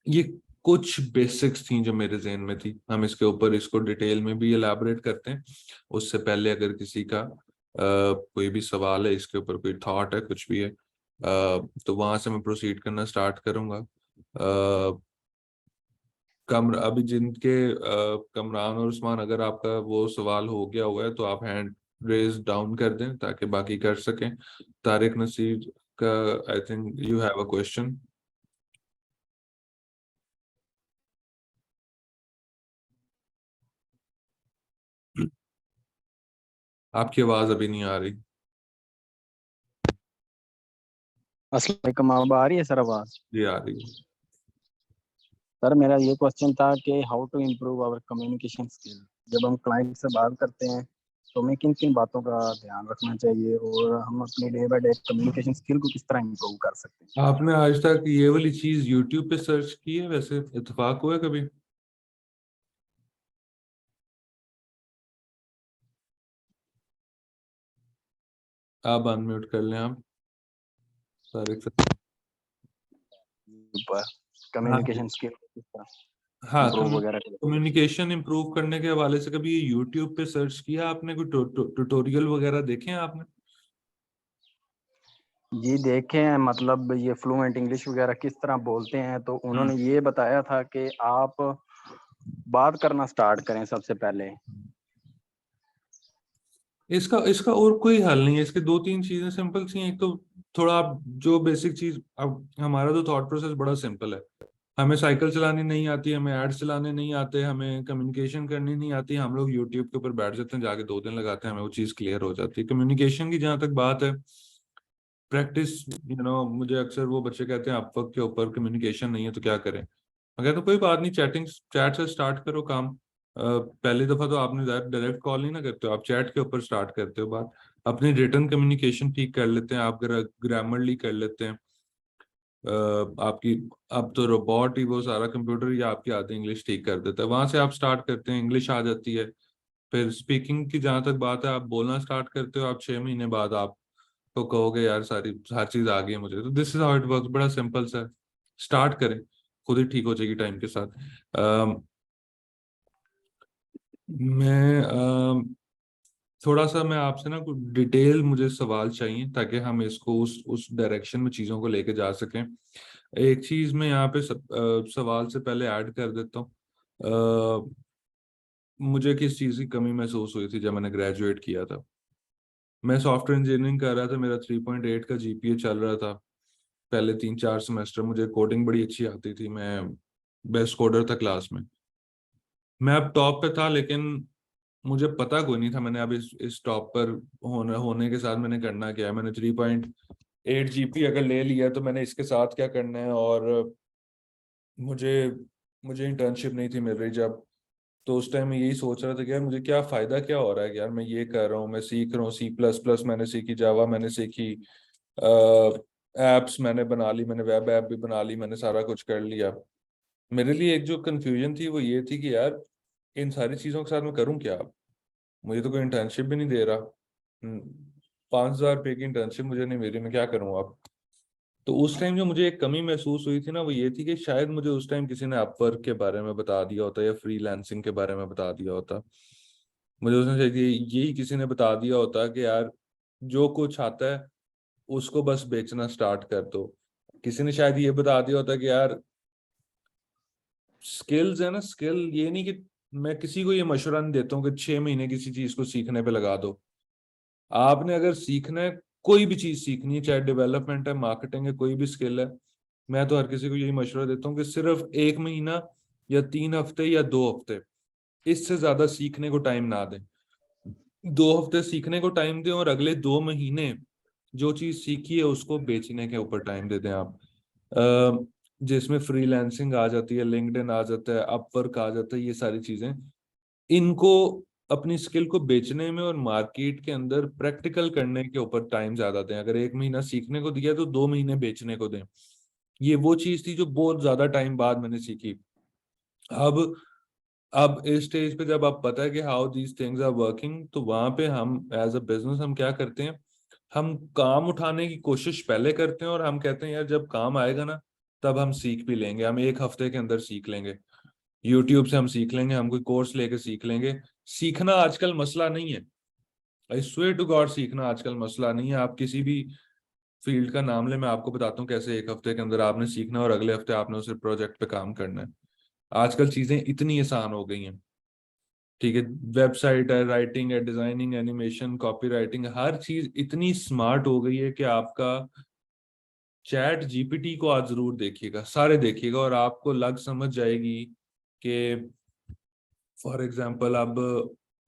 [SPEAKER 1] ये कुछ बेसिक्स थी जो मेरे जहन में थी। हम इसके ऊपर इसको डिटेल में भी एलैबोरेट करते हैं। उससे पहले अगर किसी का कोई भी सवाल है, इसके ऊपर कोई थॉट है, कुछ भी है, तो वहां से मैं प्रोसीड करना स्टार्ट करूंगा। अभी जिनके कमरान और उस्मान, अगर आपका वो सवाल हो गया हुआ है तो आप हैंड रेज डाउन कर दें ताकि बाकी कर सकें। Tariq Naseer I think you have a question. आपकी आवाज अभी नहीं आ रही।
[SPEAKER 8] अस्सलाम वालेकुम, अब आ रही है सर आवाज?
[SPEAKER 1] जी आ रही है।
[SPEAKER 8] सर मेरा ये क्वेश्चन था कि how to improve our communication skill. जब हम क्लाइंट से बात करते हैं तो हमें किन किन बातों का ध्यान रखना चाहिए और हम अपनी day by day communication skill को किस तरह इम्प्रूव कर सकते हैं?
[SPEAKER 1] आपने आज तक ये वाली चीज YouTube पे सर्च की है? वैसे इत्तेफाक हुआ है कभी? आप अनम्यूट कर लें आप तारिक सर।
[SPEAKER 8] कम्युनिकेशन स्किल किस तरह
[SPEAKER 1] हाँ,
[SPEAKER 8] इम्प्रूव वगैरह करें?
[SPEAKER 1] कम्युनिकेशन इम्प्रूव करने के हवाले से कभी YouTube पे सर्च किया आपने? कोई ट्यूटोरियल वगैरह देखे हैं आपने?
[SPEAKER 8] जी देखे हैं, मतलब ये फ्लुएंट इंग्लिश वगैरह किस तरह बोलते हैं, तो उन्होंने ये बताया था कि आप बात करना स्टार्ट करें सबसे पहले।
[SPEAKER 1] इसका और कोई हल नहीं है। इसके दो तीन चीजें सिंपल सी हैं। एक तो थोड़ा आप जो बेसिक चीज, अब हमारा तो थॉट प्रोसेस बड़ा सिंपल है। हमें साइकिल चलानी नहीं आती, हमें एड्स चलाने नहीं आते, हमें कम्युनिकेशन करनी नहीं आती। हम लोग यूट्यूब के ऊपर बैठ जाते हैं, जाके 2 दिन लगाते हैं, हमें वो चीज क्लियर हो जाती है। कम्युनिकेशन की जहां तक बात है, प्रैक्टिस, मुझे अक्सर वो बच्चे कहते हैं आप वक्त के ऊपर कम्युनिकेशन नहीं है तो क्या करें। अगर तो कोई बात नहीं, चैट से स्टार्ट करो काम। पहली दफा तो आपने डायरेक्ट कॉल नहीं ना करते हो, आप चैट के ऊपर स्टार्ट करते हो बात। अपनी रिटर्न कम्युनिकेशन ठीक कर लेते हैं, आप ग्रामरली कर लेते हैं। आपकी अब तो रोबोट ही वो सारा कंप्यूटर ही आपकी आधी इंग्लिश ठीक कर देता है। वहां से आप स्टार्ट करते हैं, इंग्लिश आ जाती है। फिर स्पीकिंग की जहां तक बात है, आप बोलना स्टार्ट करते हो, आप 6 महीने बाद आप तो कहोगे यार सारी हर चीज आ गई है मुझे। तो this is how it works. बड़ा सिंपल सा, स्टार्ट करें, खुद ही ठीक हो जाएगी टाइम के साथ। थोड़ा सा मैं आपसे ना कुछ डिटेल मुझे सवाल चाहिए ताकि हम इसको उस डायरेक्शन में चीजों को लेके जा सकें। एक चीज मैं यहाँ पे सवाल से पहले ऐड कर देता हूँ। मुझे किस चीज की कमी महसूस हुई थी जब मैंने ग्रेजुएट किया था? मैं सॉफ्टवेयर इंजीनियरिंग कर रहा था, मेरा 3.8 का जीपीए चल रहा था। पहले 3-4 सेमेस्टर मुझे कोडिंग बड़ी अच्छी आती थी, मैं बेस्ट कोडर था क्लास में। मैं अब टॉप पे था, लेकिन मुझे पता कोई नहीं था मैंने अब इस टॉप पर होने के साथ मैंने करना क्या है। मैंने 3.8 जीपी अगर ले लिया तो मैंने इसके साथ क्या करना है। और मुझे मुझे इंटर्नशिप नहीं थी मिल रही जब, तो उस टाइम मैं यही सोच रहा था कि यार मुझे क्या फायदा क्या हो रहा है कि यार मैं ये कर रहा हूँ, मैं सीख रहा हूँ, C++ मैंने सीखी, जावा मैंने सीखी, एप्स मैंने बना ली, मैंने वेब ऐप भी बना ली, मैंने सारा कुछ कर लिया। मेरे लिए एक जो कंफ्यूजन थी वो ये थी कि यार इन सारी चीज़ों के साथ मैं करूँ क्या? मुझे तो कोई इंटर्नशिप भी नहीं दे रहा। 5,000 रुपये की इंटर्नशिप मुझे नहीं मिल रही, मैं क्या करूँ अब? तो उस टाइम जो मुझे एक कमी महसूस हुई थी ना, वो ये थी कि शायद मुझे उस टाइम किसी ने अपवर्क के बारे में बता दिया होता या फ्रीलांसिंग के बारे में बता दिया होता। मुझे उसने शायद यही किसी ने बता दिया होता कि यार जो कुछ आता है उसको बस बेचना स्टार्ट कर दो। किसी ने शायद ये बता दिया होता कि यार स्किल्स है ना, स्किल ये नहीं कि मैं किसी को ये मशवरा नहीं देता हूँ कि 6 महीने किसी चीज को सीखने पे लगा दो। आपने अगर सीखना है, कोई भी चीज सीखनी है, चाहे डेवलपमेंट है, मार्केटिंग है, कोई भी स्किल है, मैं तो हर किसी को यही मशवरा देता हूँ कि सिर्फ 1 महीना या 3 हफ्ते या 2 हफ्ते, इससे ज्यादा सीखने को टाइम ना दें। 2 हफ्ते सीखने को टाइम दें और अगले 2 महीने जो चीज सीखी है उसको बेचने के ऊपर टाइम दे दें आप। जिसमें फ्रीलांसिंग आ जाती है, लिंक्डइन आ जाता है, अपवर्क आ जाता है, ये सारी चीजें, इनको अपनी स्किल को बेचने में और मार्केट के अंदर प्रैक्टिकल करने के ऊपर टाइम ज्यादा दें। अगर 1 महीना सीखने को दिया तो 2 महीने बेचने को दें। ये वो चीज थी जो बहुत ज्यादा टाइम बाद मैंने सीखी। अब इस स्टेज पे जब आप पता है कि how these things are working, तो वहां पे हम एज अ बिजनेस हम क्या करते हैं, हम काम उठाने की कोशिश पहले करते हैं और हम कहते हैं यार जब काम आएगा ना तब हम सीख भी लेंगे, हम 1 हफ्ते के अंदर सीख लेंगे, यूट्यूब से हम सीख लेंगे, हम कोई कोर्स लेके सीख लेंगे। सीखना आजकल मसला नहीं है। आई स्वेयर टू गॉड, सीखना आजकल मसला नहीं है। आप किसी भी फील्ड का नाम ले, मैं आपको बताता हूँ कैसे 1 हफ्ते के अंदर आपने सीखना और अगले हफ्ते आपने उस प्रोजेक्ट पे काम करना है। आजकल चीजें इतनी आसान हो गई हैं। ठीक है, वेबसाइट है, राइटिंग है, डिजाइनिंग, एनिमेशन, कॉपी राइटिंग, हर चीज इतनी स्मार्ट हो गई है कि आपका चैट जीपीटी को आज जरूर देखिएगा, सारे देखिएगा, और आपको लग समझ जाएगी कि फॉर एग्जांपल अब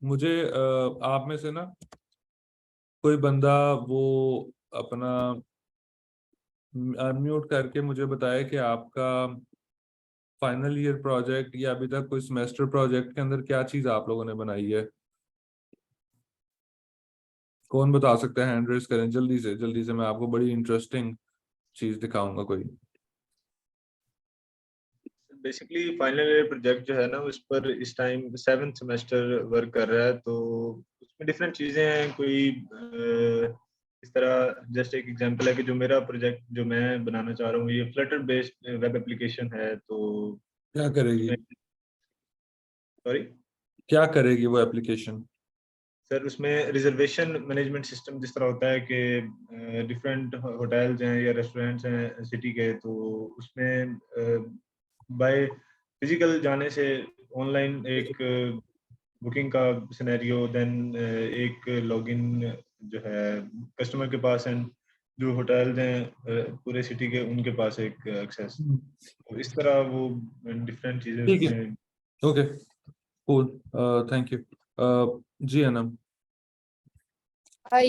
[SPEAKER 1] मुझे आप में से ना कोई बंदा वो अपना अनम्यूट करके मुझे बताए कि आपका फाइनल ईयर प्रोजेक्ट या अभी तक कोई सेमेस्टर प्रोजेक्ट के अंदर क्या चीज आप लोगों ने बनाई है। कौन बता सकता है? हैंड रेज करें जल्दी से, मैं आपको बड़ी इंटरेस्टिंग चीज दिखाऊंगा कोई।
[SPEAKER 3] बेसिकली फाइनल ईयर प्रोजेक्ट जो है ना, उस पर इस टाइम 7th सेमेस्टर वर्क कर रहा है, तो उसमें डिफरेंट चीजें हैं। कोई इस तरह जस्ट एक एग्जांपल है कि जो मेरा प्रोजेक्ट जो मैं बनाना चाह रहा हूँ, ये फ्लटर बेस्ड वेब एप्लीकेशन है। तो
[SPEAKER 1] क्या करेगी?
[SPEAKER 3] सॉरी
[SPEAKER 1] क्या करेगी वो एप्लीकेशन?
[SPEAKER 3] सर, उसमें रिजर्वेशन मैनेजमेंट सिस्टम जिस तरह होता है कि डिफरेंट होटल्स हैं या रेस्टोरेंट्स हैं सिटी के, तो उसमें बाय फिजिकल जाने से ऑनलाइन एक बुकिंग का सिनेरियो, देन एक लॉगिन जो है कस्टमर के पास, एंड जो होटल्स हैं पूरे सिटी के, उनके पास एक एक्सेस। तो इस तरह वो डिफरेंट चीजें
[SPEAKER 1] ठीक है,
[SPEAKER 3] उसमें।
[SPEAKER 1] Okay, cool, thank you. जी अनम।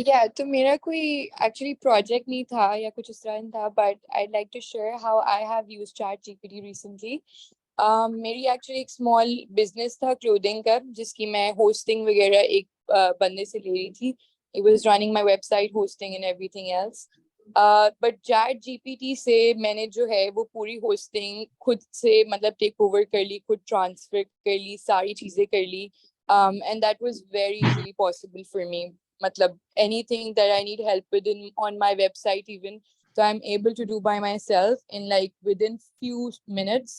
[SPEAKER 9] या तो मेरा कोई एक्चुअली प्रोजेक्ट नहीं था या कुछ इस तरह नहीं था, but I like to share how I have used ChatGPT recently. मेरी एक्चुअली एक स्मॉल बिजनेस था क्लोथिंग का, जिसकी मैं होस्टिंग वगैरह एक बंदे से ले रही थी। It was running my website hosting and everything else. But chat GPT से मैंने जो है वो पूरी होस्टिंग खुद से मतलब टेक ओवर कर ली, खुद ट्रांसफर कर ली, सारी चीजें कर ली, and that was very easily possible for me. मतलब anything that I need help with on my website even, so I'm able to do by myself in like within few minutes.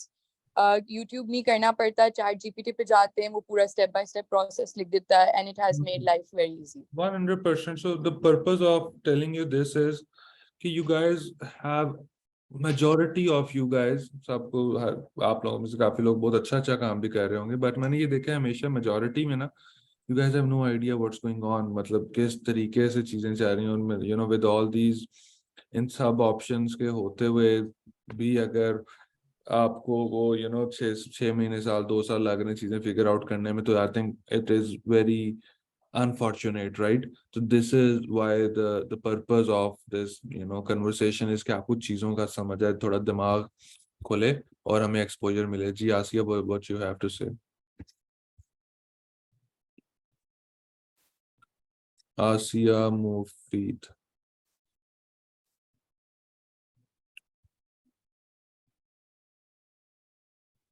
[SPEAKER 9] YouTube नहीं करना पड़ता, chat GPT पे जाते हैं, वो पूरा step by step process लिख देता है, and it has made life very easy.
[SPEAKER 1] 100%. So the purpose of telling you this is कि you guys have majority of you guys, सबको आप लोगों में से काफी लोग बहुत अच्छा काम भी कर रहे होंगे, बट मैंने ये देखा है हमेशा majority में ना, you guys have no idea what's going on, मतलब किस तरीके से चीजें जा रही हैं उनमें, you know, with all these इन सब ऑप्शंस के होते हुए भी अगर आपको वो you know 6 महीने साल 2 साल लग रहे हैं चीजें फिगर आउट करने में, तो I think it is very unfortunate, right? So this is why the purpose of this conversation is कि आप कुछ चीजों का समझ आए, थोड़ा दिमाग खोले और हमें एक्सपोजर मिले। जी आसिया, what you have to say? आसिया मुफीद।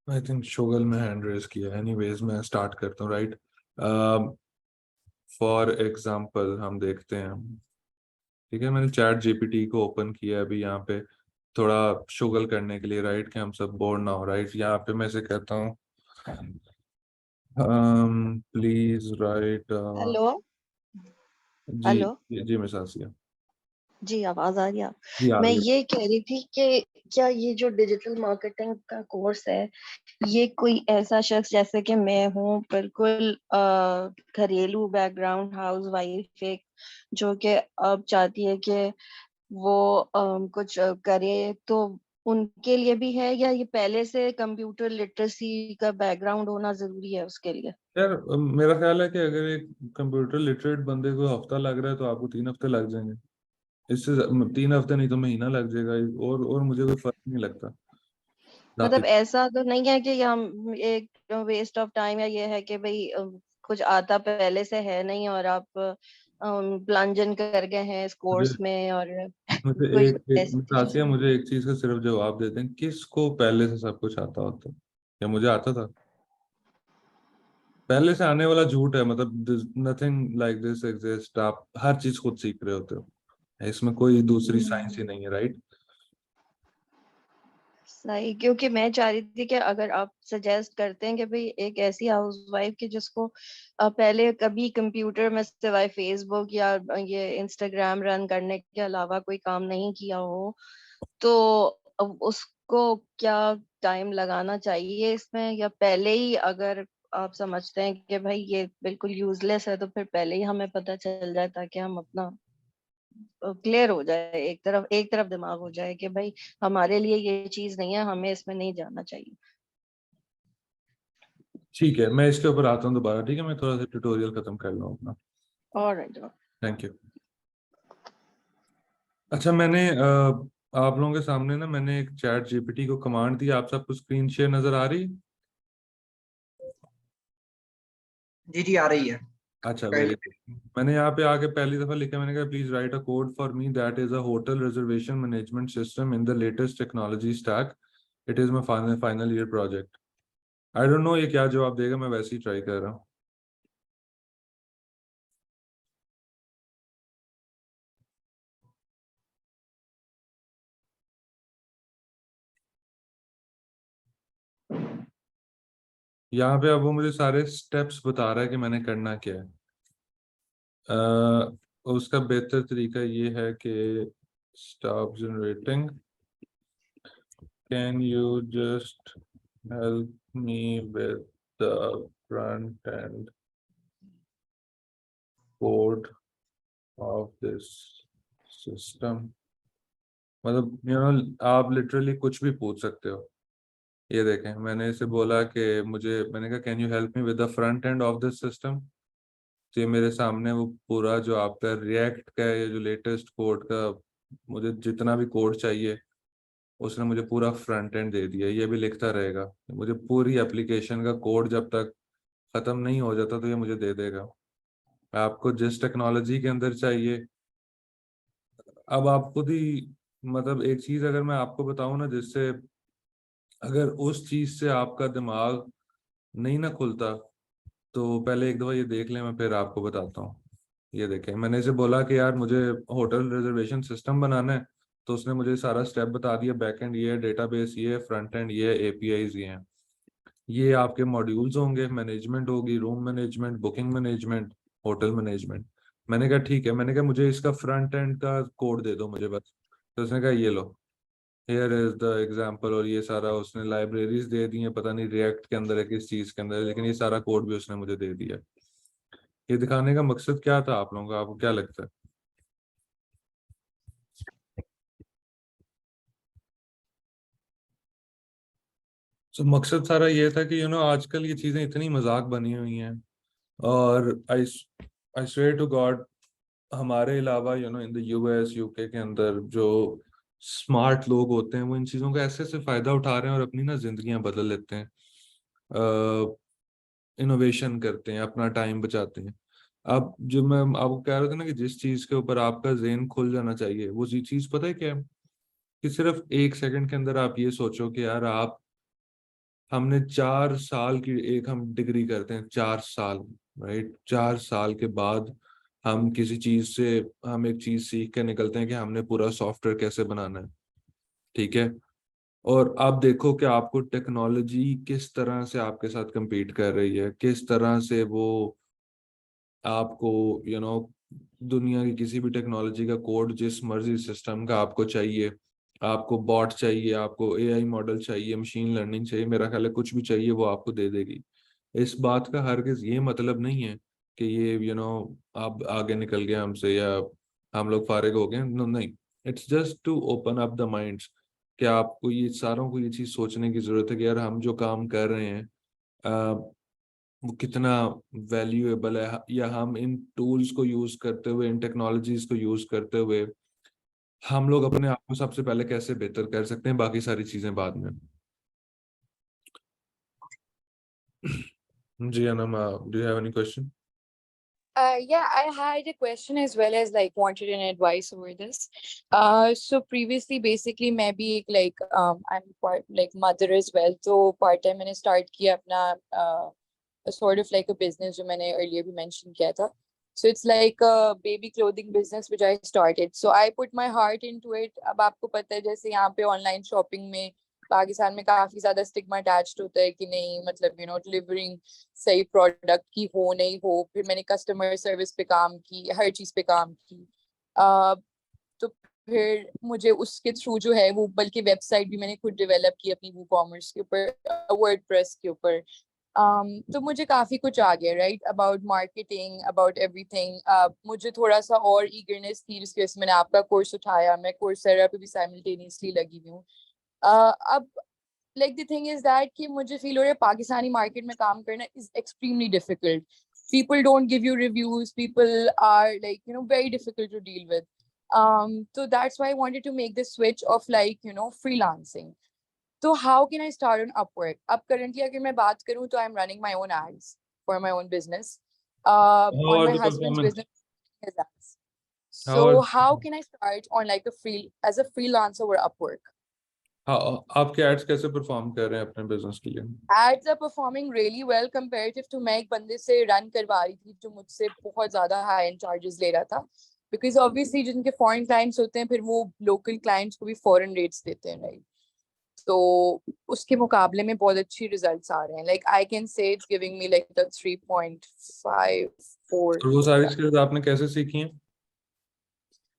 [SPEAKER 1] आई थिंक शोगल में हैंड रेज किया। एनीवेज मैं स्टार्ट करता हूँ, राइट? फॉर एग्जांपल हम देखते हैं, ठीक है, मैंने चैट जीपीटी को ओपन किया अभी यहाँ पे थोड़ा शुगल करने के लिए, राइट, कि हम सब बोर ना हो, राइट? यहाँ पे मैं से कहता हूँ प्लीज राइट।
[SPEAKER 10] हेलो
[SPEAKER 1] जी
[SPEAKER 10] हेलो
[SPEAKER 1] जी मिस आसिया।
[SPEAKER 10] जी, आवाज आ रही है?
[SPEAKER 1] जी आ
[SPEAKER 10] मैं
[SPEAKER 1] रही है।
[SPEAKER 10] ये कह रही थी कि क्या ये जो डिजिटल मार्केटिंग का कोर्स है, ये कोई ऐसा शख्स जैसे कि मैं हूँ, बिल्कुल घरेलू बैकग्राउंड हाउस वाइफ एक, जो कि अब चाहती है कि वो कुछ करे, तो उनके लिए भी है, या ये पहले से कंप्यूटर लिटरेसी का बैकग्राउंड होना जरूरी है उसके लिए?
[SPEAKER 1] यार मेरा ख्याल है कि अगर एक कंप्यूटर लिटरेट बंदे को हफ्ता लग रहा है तो आपको 3 हफ्ते लग जाएंगे। इससे 3 हफ्ते नहीं तो महीना लग जाएगा, और मुझे कोई फर्क नहीं लगता।
[SPEAKER 10] मतलब ऐसा तो नहीं है कि हम एक वेस्ट ऑफ टाइम, या ये है कि भाई कुछ आता पहले से है नहीं और आप प्लंजन कर गए हैं इस
[SPEAKER 1] मुझे
[SPEAKER 10] कोर्स में, और
[SPEAKER 1] मुझे
[SPEAKER 10] कोई
[SPEAKER 1] एक
[SPEAKER 10] ऐसी
[SPEAKER 1] आसिया,
[SPEAKER 10] चीज?
[SPEAKER 1] मुझे एक चीज का सिर्फ जवाब देते हैं, किसको पहले से सब कुछ आता होता? क्या मुझे आता था? पहले से आने वाला झूठ है, मतलब नथिंग लाइक दिस एग्जिस्ट। आप हर चीज खुद सीख रहे होते हो, इसमें कोई दूसरी साइंस ही नहीं है, राइट?
[SPEAKER 10] सही, क्योंकि मैं चाह रही थी कि अगर आप सजेस्ट करते हैं कि भाई एक ऐसी हाउस वाइफ की जिसको पहले कभी कंप्यूटर में सिवाय फेसबुक या ये इंस्टाग्राम रन करने के अलावा कोई काम नहीं किया हो, तो अब उसको क्या टाइम लगाना चाहिए इसमें, या पहले ही अगर आप समझते हैं कि भाई ये बिल्कुल यूजलेस है, तो फिर पहले ही हमें पता चल जाए ताकि हम अपना क्लियर हो जाए, एक तरफ दिमाग हो जाए कि भाई हमारे लिए ये चीज नहीं है, हमें इसमें नहीं जाना चाहिए।
[SPEAKER 1] ठीक है, मैं इसके ऊपर आता हूँ दोबारा, ठीक है, मैं थोड़ा सा ट्यूटोरियल खत्म कर लूँ अपना।
[SPEAKER 10] ऑलराइट।
[SPEAKER 1] Thank you. अच्छा, मैंने आप लोगों के सामने ना मैंने एक चैट जीपीटी को कमांड दी, आप सबको स्क्रीन शेयर नजर आ रही?
[SPEAKER 2] जी आ रही है।
[SPEAKER 1] अच्छा, वेरी गुड। मैंने यहाँ पे आके पहली दफा लिखा, मैंने कहा please right a code for me that is a hotel reservation management system in the latest technology stack, it is my final year project. I don't no ये क्या जवाब देगा, मैं वैसे ही ट्राई कर रहा हूँ। यहाँ पे अब वो मुझे सारे स्टेप्स बता रहा है कि मैंने करना क्या है। उसका बेहतर तरीका ये है कि stop generating, can you just help me with the front end code of this system. मतलब आप लिटरली कुछ भी पूछ सकते हो। ये देखें, मैंने इसे बोला कि मैंने कहा can you help me with the front end of this system, तो ये मेरे सामने वो पूरा जो आपका रिएक्ट का है, जो लेटेस्ट कोड का, मुझे जितना भी कोड चाहिए उसने मुझे पूरा फ्रंट एंड दे दिया। ये भी लिखता रहेगा, मुझे पूरी एप्लीकेशन का कोड जब तक खत्म नहीं हो जाता तो ये मुझे दे देगा। आपको जिस टेक्नोलॉजी के अंदर चाहिए, अब आप खुद ही, मतलब एक चीज अगर मैं आपको बताऊं ना, जिससे अगर उस चीज से आपका दिमाग नहीं ना खुलता, तो पहले एक दफा ये देख लें, मैं फिर आपको बताता हूँ। ये देखें, मैंने इसे बोला कि यार मुझे होटल रिजर्वेशन सिस्टम बनाना है, तो उसने मुझे सारा स्टेप बता दिया, बैक एंड ये है, डेटाबेस ये है, फ्रंट एंड ये है, एपीआईज ये हैं, ये आपके मॉड्यूल्स होंगे, मैनेजमेंट होगी, room management, booking management, hotel management. मैंने कहा ठीक है, मैंने कहा मुझे इसका फ्रंट एंड का कोड दे दो मुझे बस। तो उसने कहा ये लो, हेयर इज द एग्जाम्पल, और ये सारा उसने लाइब्रेरीज दे दी हैं, पता नहीं रिएक्ट के अंदर है किस चीज के अंदर है, लेकिन ये सारा कोड भी उसने मुझे दे दिया। ये दिखाने का मकसद क्या था आप लोगों का, आपको क्या लगता है? तो मकसद सारा ये था कि आजकल ये चीजें इतनी मजाक बनी हुई हैं, और आई आई स्वेयर टू गॉड, हमारे अलावा इन द यूएस यूके के अंदर जो स्मार्ट लोग होते हैं वो इन चीज़ों का ऐसे ऐसे फायदा उठा रहे हैं और अपनी ना जिंदगियां बदल लेते हैं, इनोवेशन करते हैं, अपना टाइम बचाते हैं। अब जो मैं आपको कह रहा था ना कि जिस चीज के ऊपर आपका ज़हन खुल जाना चाहिए, वो चीज पता है क्या है? कि सिर्फ एक सेकंड के अंदर आप ये सोचो कि यार हमने 4 साल की एक हम डिग्री करते हैं, 4 साल, राइट, 4 साल के बाद हम किसी चीज से, हम एक चीज सीख के निकलते हैं कि हमने पूरा सॉफ्टवेयर कैसे बनाना है, ठीक है। और आप देखो कि आपको टेक्नोलॉजी किस तरह से आपके साथ compete कर रही है, किस तरह से वो आपको दुनिया की किसी भी टेक्नोलॉजी का कोड, जिस मर्जी सिस्टम का आपको चाहिए, आपको बॉट चाहिए, आपको एआई मॉडल चाहिए, मशीन लर्निंग चाहिए, मेरा ख्याल है कुछ भी चाहिए वो आपको दे देगी। इस बात का हरगिज ये मतलब नहीं है कि ये आप आगे निकल गए हमसे, या हम लोग फारिग हो गए, नहीं। It's just to open up the minds, कि आपको ये सारों को ये चीज सोचने की जरूरत है कि यार हम जो काम कर रहे हैं वो कितना वैल्यूएबल है, या हम इन टूल्स को यूज करते हुए, इन टेक्नोलॉजीज को यूज करते हुए हम लोग अपने आप को सबसे पहले कैसे बेहतर कर सकते हैं, बाकी सारी चीजें बाद में। जी Anam, do you have any question?
[SPEAKER 9] Yeah, I had a question as well as like wanted an advice over this. So previously, basically, maybe I'm part like mother as well. So part time मैंने start किया अपना sort of like a business जो मैंने earlier भी mention किया था. So it's like a baby clothing business which I started. So I put my heart into it. अब आपको पता है जैसे यहाँ पे online shopping में पाकिस्तान में काफी ज्यादा स्टिग्मा अटैच्ड होता है कि नहीं, मतलब डिलीवरिंग सही प्रोडक्ट की हो नहीं हो। फिर मैंने कस्टमर सर्विस पे काम की, हर चीज पे काम की। तो फिर मुझे उसके थ्रू जो है वो, बल्कि वेबसाइट भी मैंने खुद डेवलप की अपनी वूकॉमर्स के ऊपर, वर्डप्रेस के ऊपर। तो मुझे काफी कुछ आ गया right about marketing about everything. मुझे थोड़ा सा और ईगरनेस थी जिसकी वजह से मैंने आपका कोर्स उठाया। मैं कोर्सेरा पे भी साइमल्टेनियसली लगी हुई हूँ। अब like the thing is that कि मुझे फील हो रहा है पाकिस्तानी मार्केट में काम करना is extremely difficult. People don't give you reviews. People are like very difficult to deal with. So that's why I wanted to make this switch of like freelancing. So how can I start on Upwork? अब currently अगर मैं बात करूँ तो I'm running my own ads for my own business.
[SPEAKER 1] How
[SPEAKER 9] On
[SPEAKER 1] are
[SPEAKER 9] my
[SPEAKER 1] the
[SPEAKER 9] husband's
[SPEAKER 1] performance?
[SPEAKER 9] business, his ads.
[SPEAKER 1] How
[SPEAKER 9] So
[SPEAKER 1] are
[SPEAKER 9] how can I start on like as a freelancer or Upwork?
[SPEAKER 1] आपके ads कैसे perform कर रहे हैं अपने business के लिए?
[SPEAKER 9] Ads are performing really well comparative to मैं एक बंदे से रन करवा रही थी जो मुझसे बहुत ज्यादा हाई एंड चार्जेस ले रहा था, बिकॉज ऑब्वियसली जिनके फॉरेन क्लाइंट्स होते हैं फिर वो लोकल क्लाइंट्स को भी फॉरेन रेट्स देते हैं राइट। तो उसके मुकाबले में बहुत अच्छी रिजल्ट्स आ रहे हैं। Like I can say it's giving me like the 3.54।
[SPEAKER 1] और वो सारी स्किल्स आपने कैसे सीखी हैं?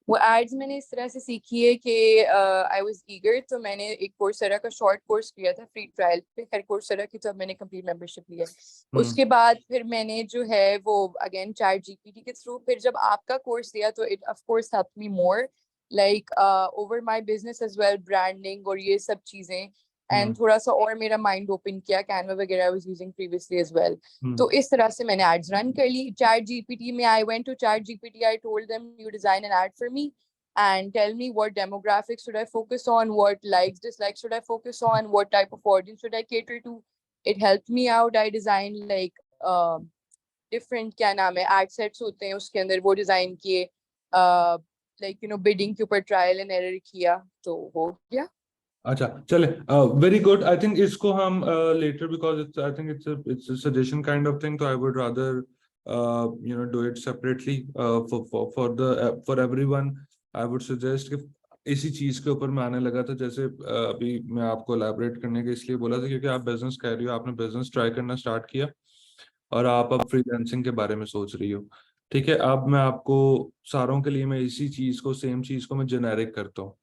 [SPEAKER 9] वो एड्स मैंने इस तरह से सीखी है कि आई वाज ईगर, तो मैंने एक कोर्सेरा का शॉर्ट कोर्स किया था फ्री ट्रायल पे। खैर कोर्सेरा की तो अब मैंने कंप्लीट मेंबरशिप ली है। उसके बाद फिर मैंने जो है वो अगेन चैट जीपीटी के थ्रू, फिर जब आपका कोर्स लिया तो it of course help me more like over my business as well, branding और ये सब चीजें। एंड थोड़ा सा और मेरा माइंड ओपन किया। कैनवा वगैरह I was using previously as well. तो इस तरह से मैंने एड्स रन कर ली चैट जीपीटी में। I went to ChatGPT, I told them you design an ad for me and tell me what demographics should I focus on, what likes, dislikes should I focus on, what type of audience should I cater to. It helped me out. I designed like different क्या नाम है ad sets होते हैं उसके अंदर, वो design किए, like bidding के ऊपर ट्रायल एंड एरर किया तो हो गया।
[SPEAKER 1] अच्छा चले, वेरी गुड। आई थिंक इसको हम later, because it's I think it's a suggestion kind of thing, तो I would rather do it separately for everyone. I would suggest कि इसी चीज के ऊपर मैं आने लगा था। जैसे अभी मैं आपको एलैबोरेट करने के इसलिए बोला था क्योंकि आप बिजनेस कर रही हो, आपने बिजनेस ट्राई करना स्टार्ट किया और आप अब फ्रीलांसिंग के बारे में सोच रही हो। ठीक है, अब मैं आपको सारों के लिए मैं इसी चीज को, सेम चीज को मैं जेनेरिक करता हूँ।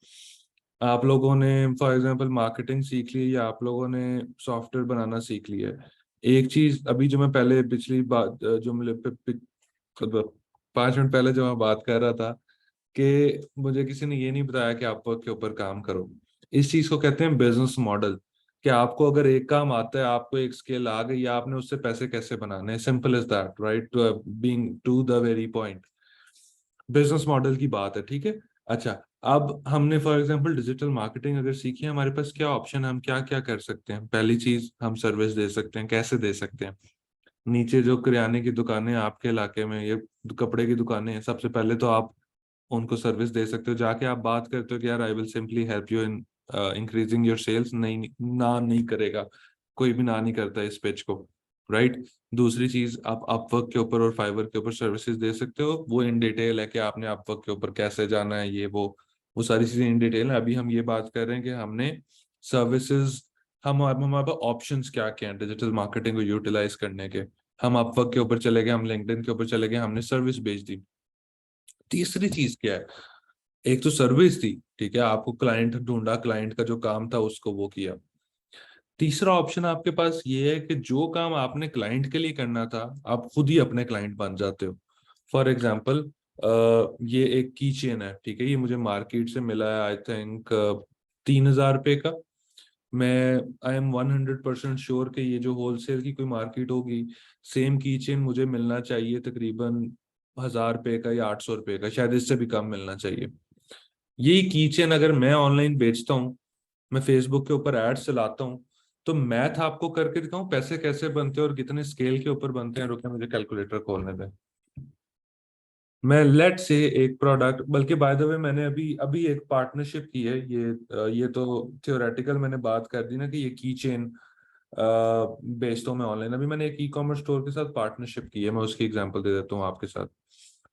[SPEAKER 1] आप लोगों ने फॉर एग्जांपल मार्केटिंग सीख ली या आप लोगों ने सॉफ्टवेयर बनाना सीख लिया है। एक चीज अभी जो मैं पहले पिछली बात जो मुझे 5 मिनट पहले जो मैं बात कर रहा था कि मुझे किसी ने ये नहीं बताया कि आप के ऊपर काम करो। इस चीज को कहते हैं बिजनेस मॉडल। कि आपको अगर एक काम आता है, आपको एक स्किल आ गई, आपने उससे पैसे कैसे बनाने हैं। Simple is that, right? Being to the very point, business model की बात है। ठीक है, अच्छा अब हमने फॉर एग्जांपल डिजिटल मार्केटिंग अगर सीखी है, हमारे पास क्या ऑप्शन है, हम क्या क्या कर सकते हैं। पहली चीज, हम सर्विस दे सकते हैं। कैसे दे सकते हैं? नीचे जो किराने की दुकानें आपके इलाके में, ये कपड़े की दुकानें हैं, सबसे पहले तो आप उनको सर्विस दे सकते हो। जाके आप बात करते हो कि यार I will simply help you in increasing your sales. नहीं करेगा, कोई भी ना नहीं करता इस पिच को, राइट? दूसरी चीज, आप अपवर्क के ऊपर और फाइवर के ऊपर सर्विसेज दे सकते हो। वो इन डिटेल है कि आपने अपवर्क के ऊपर कैसे जाना है, ये वो सारी चीजें इन डिटेल है। अभी हम ये बात कर रहे हैं कि हमने सर्विसेज, हमारे पास ऑप्शंस क्या क्या हैं डिजिटल मार्केटिंग को यूटिलाइज करने के। हम अपवर्क के ऊपर चले गए, हम लिंक्डइन के ऊपर चले गए, हमने सर्विस भेज दी। तीसरी चीज क्या है? एक तो सर्विस थी, ठीक है, आपको क्लाइंट ढूंढा, क्लाइंट का जो काम था उसको वो किया। तीसरा ऑप्शन आपके पास ये है कि जो काम आपने क्लाइंट के लिए करना था, आप खुद ही अपने क्लाइंट बन जाते हो। फॉर एग्जाम्पल, ये एक की चेन है, ठीक है, ये मुझे मार्केट से मिला है आई थिंक 3,000 रुपए का। मैं आई एम 100% श्योर कि ये जो होलसेल की कोई मार्केट होगी, सेम की चेन मुझे मिलना चाहिए तकरीबन 1,000 रुपए का या 800 रुपए का, शायद इससे भी कम मिलना चाहिए। यही की चेन अगर मैं ऑनलाइन बेचता हूँ, मैं फेसबुक के ऊपर एड्स चलाता हूँ, तो मैथ आपको करके दिखाऊं पैसे कैसे बनते हैं और कितने स्केल के ऊपर बनते हैं। रुके, मुझे कैलकुलेटर खोलने दें। मैं लेट से एक प्रोडक्ट, बल्कि बाय द वे मैंने अभी अभी एक पार्टनरशिप की है। ये तो थियोरेटिकल मैंने बात कर दी ना कि ये की चेन बेचता हूँ मैं ऑनलाइन। अभी मैंने एक ई कॉमर्स स्टोर के साथ पार्टनरशिप की है, मैं उसकी एग्जांपल दे देता हूँ आपके साथ।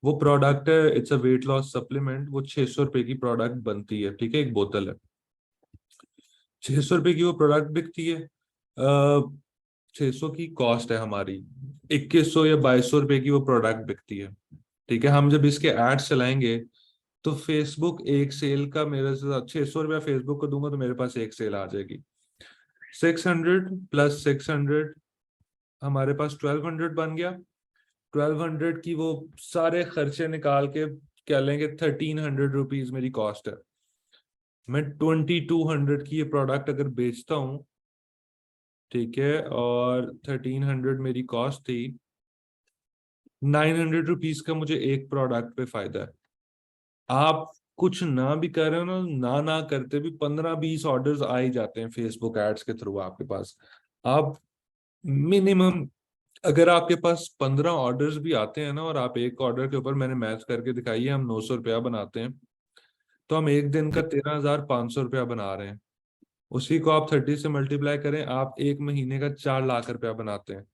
[SPEAKER 1] वो प्रोडक्ट है, it's a weight loss supplement. वो 600 रुपए की प्रोडक्ट बनती है, ठीक है, एक बोतल है, 600 रुपए की वो प्रोडक्ट बिकती है। 600 की कॉस्ट है हमारी, 2100 या 2200 रुपए की वो प्रोडक्ट बिकती है। ठीक है, हम जब इसके एड्स चलाएंगे तो फेसबुक एक सेल का, मेरे से 600 रुपया फेसबुक को दूंगा तो मेरे पास एक सेल आ जाएगी। 600 प्लस 600 हमारे पास 1200 बन गया। 1200 की वो सारे खर्चे निकाल के क्या लेंगे, 1300 रुपीज मेरी कॉस्ट है। मैं 2200 की ये प्रोडक्ट अगर बेचता हूँ, ठीक है, और 1300 मेरी कॉस्ट थी, 900 रुपीज का मुझे एक प्रोडक्ट पे फायदा है। आप कुछ ना भी कर रहे हो ना ना करते भी 15-20 ऑर्डर्स आ ही जाते हैं फेसबुक एड्स के थ्रू आपके पास। आप मिनिमम, अगर आपके पास 15 ऑर्डर्स भी आते हैं ना, और आप एक ऑर्डर के ऊपर, मैंने मैच करके दिखाई है, हम 900 रुपया बनाते हैं, तो हम एक दिन का 13,500 रुपया बना रहे हैं। उसी को आप 30 से मल्टीप्लाई करें, आप एक महीने का 4 लाख रुपया बनाते हैं।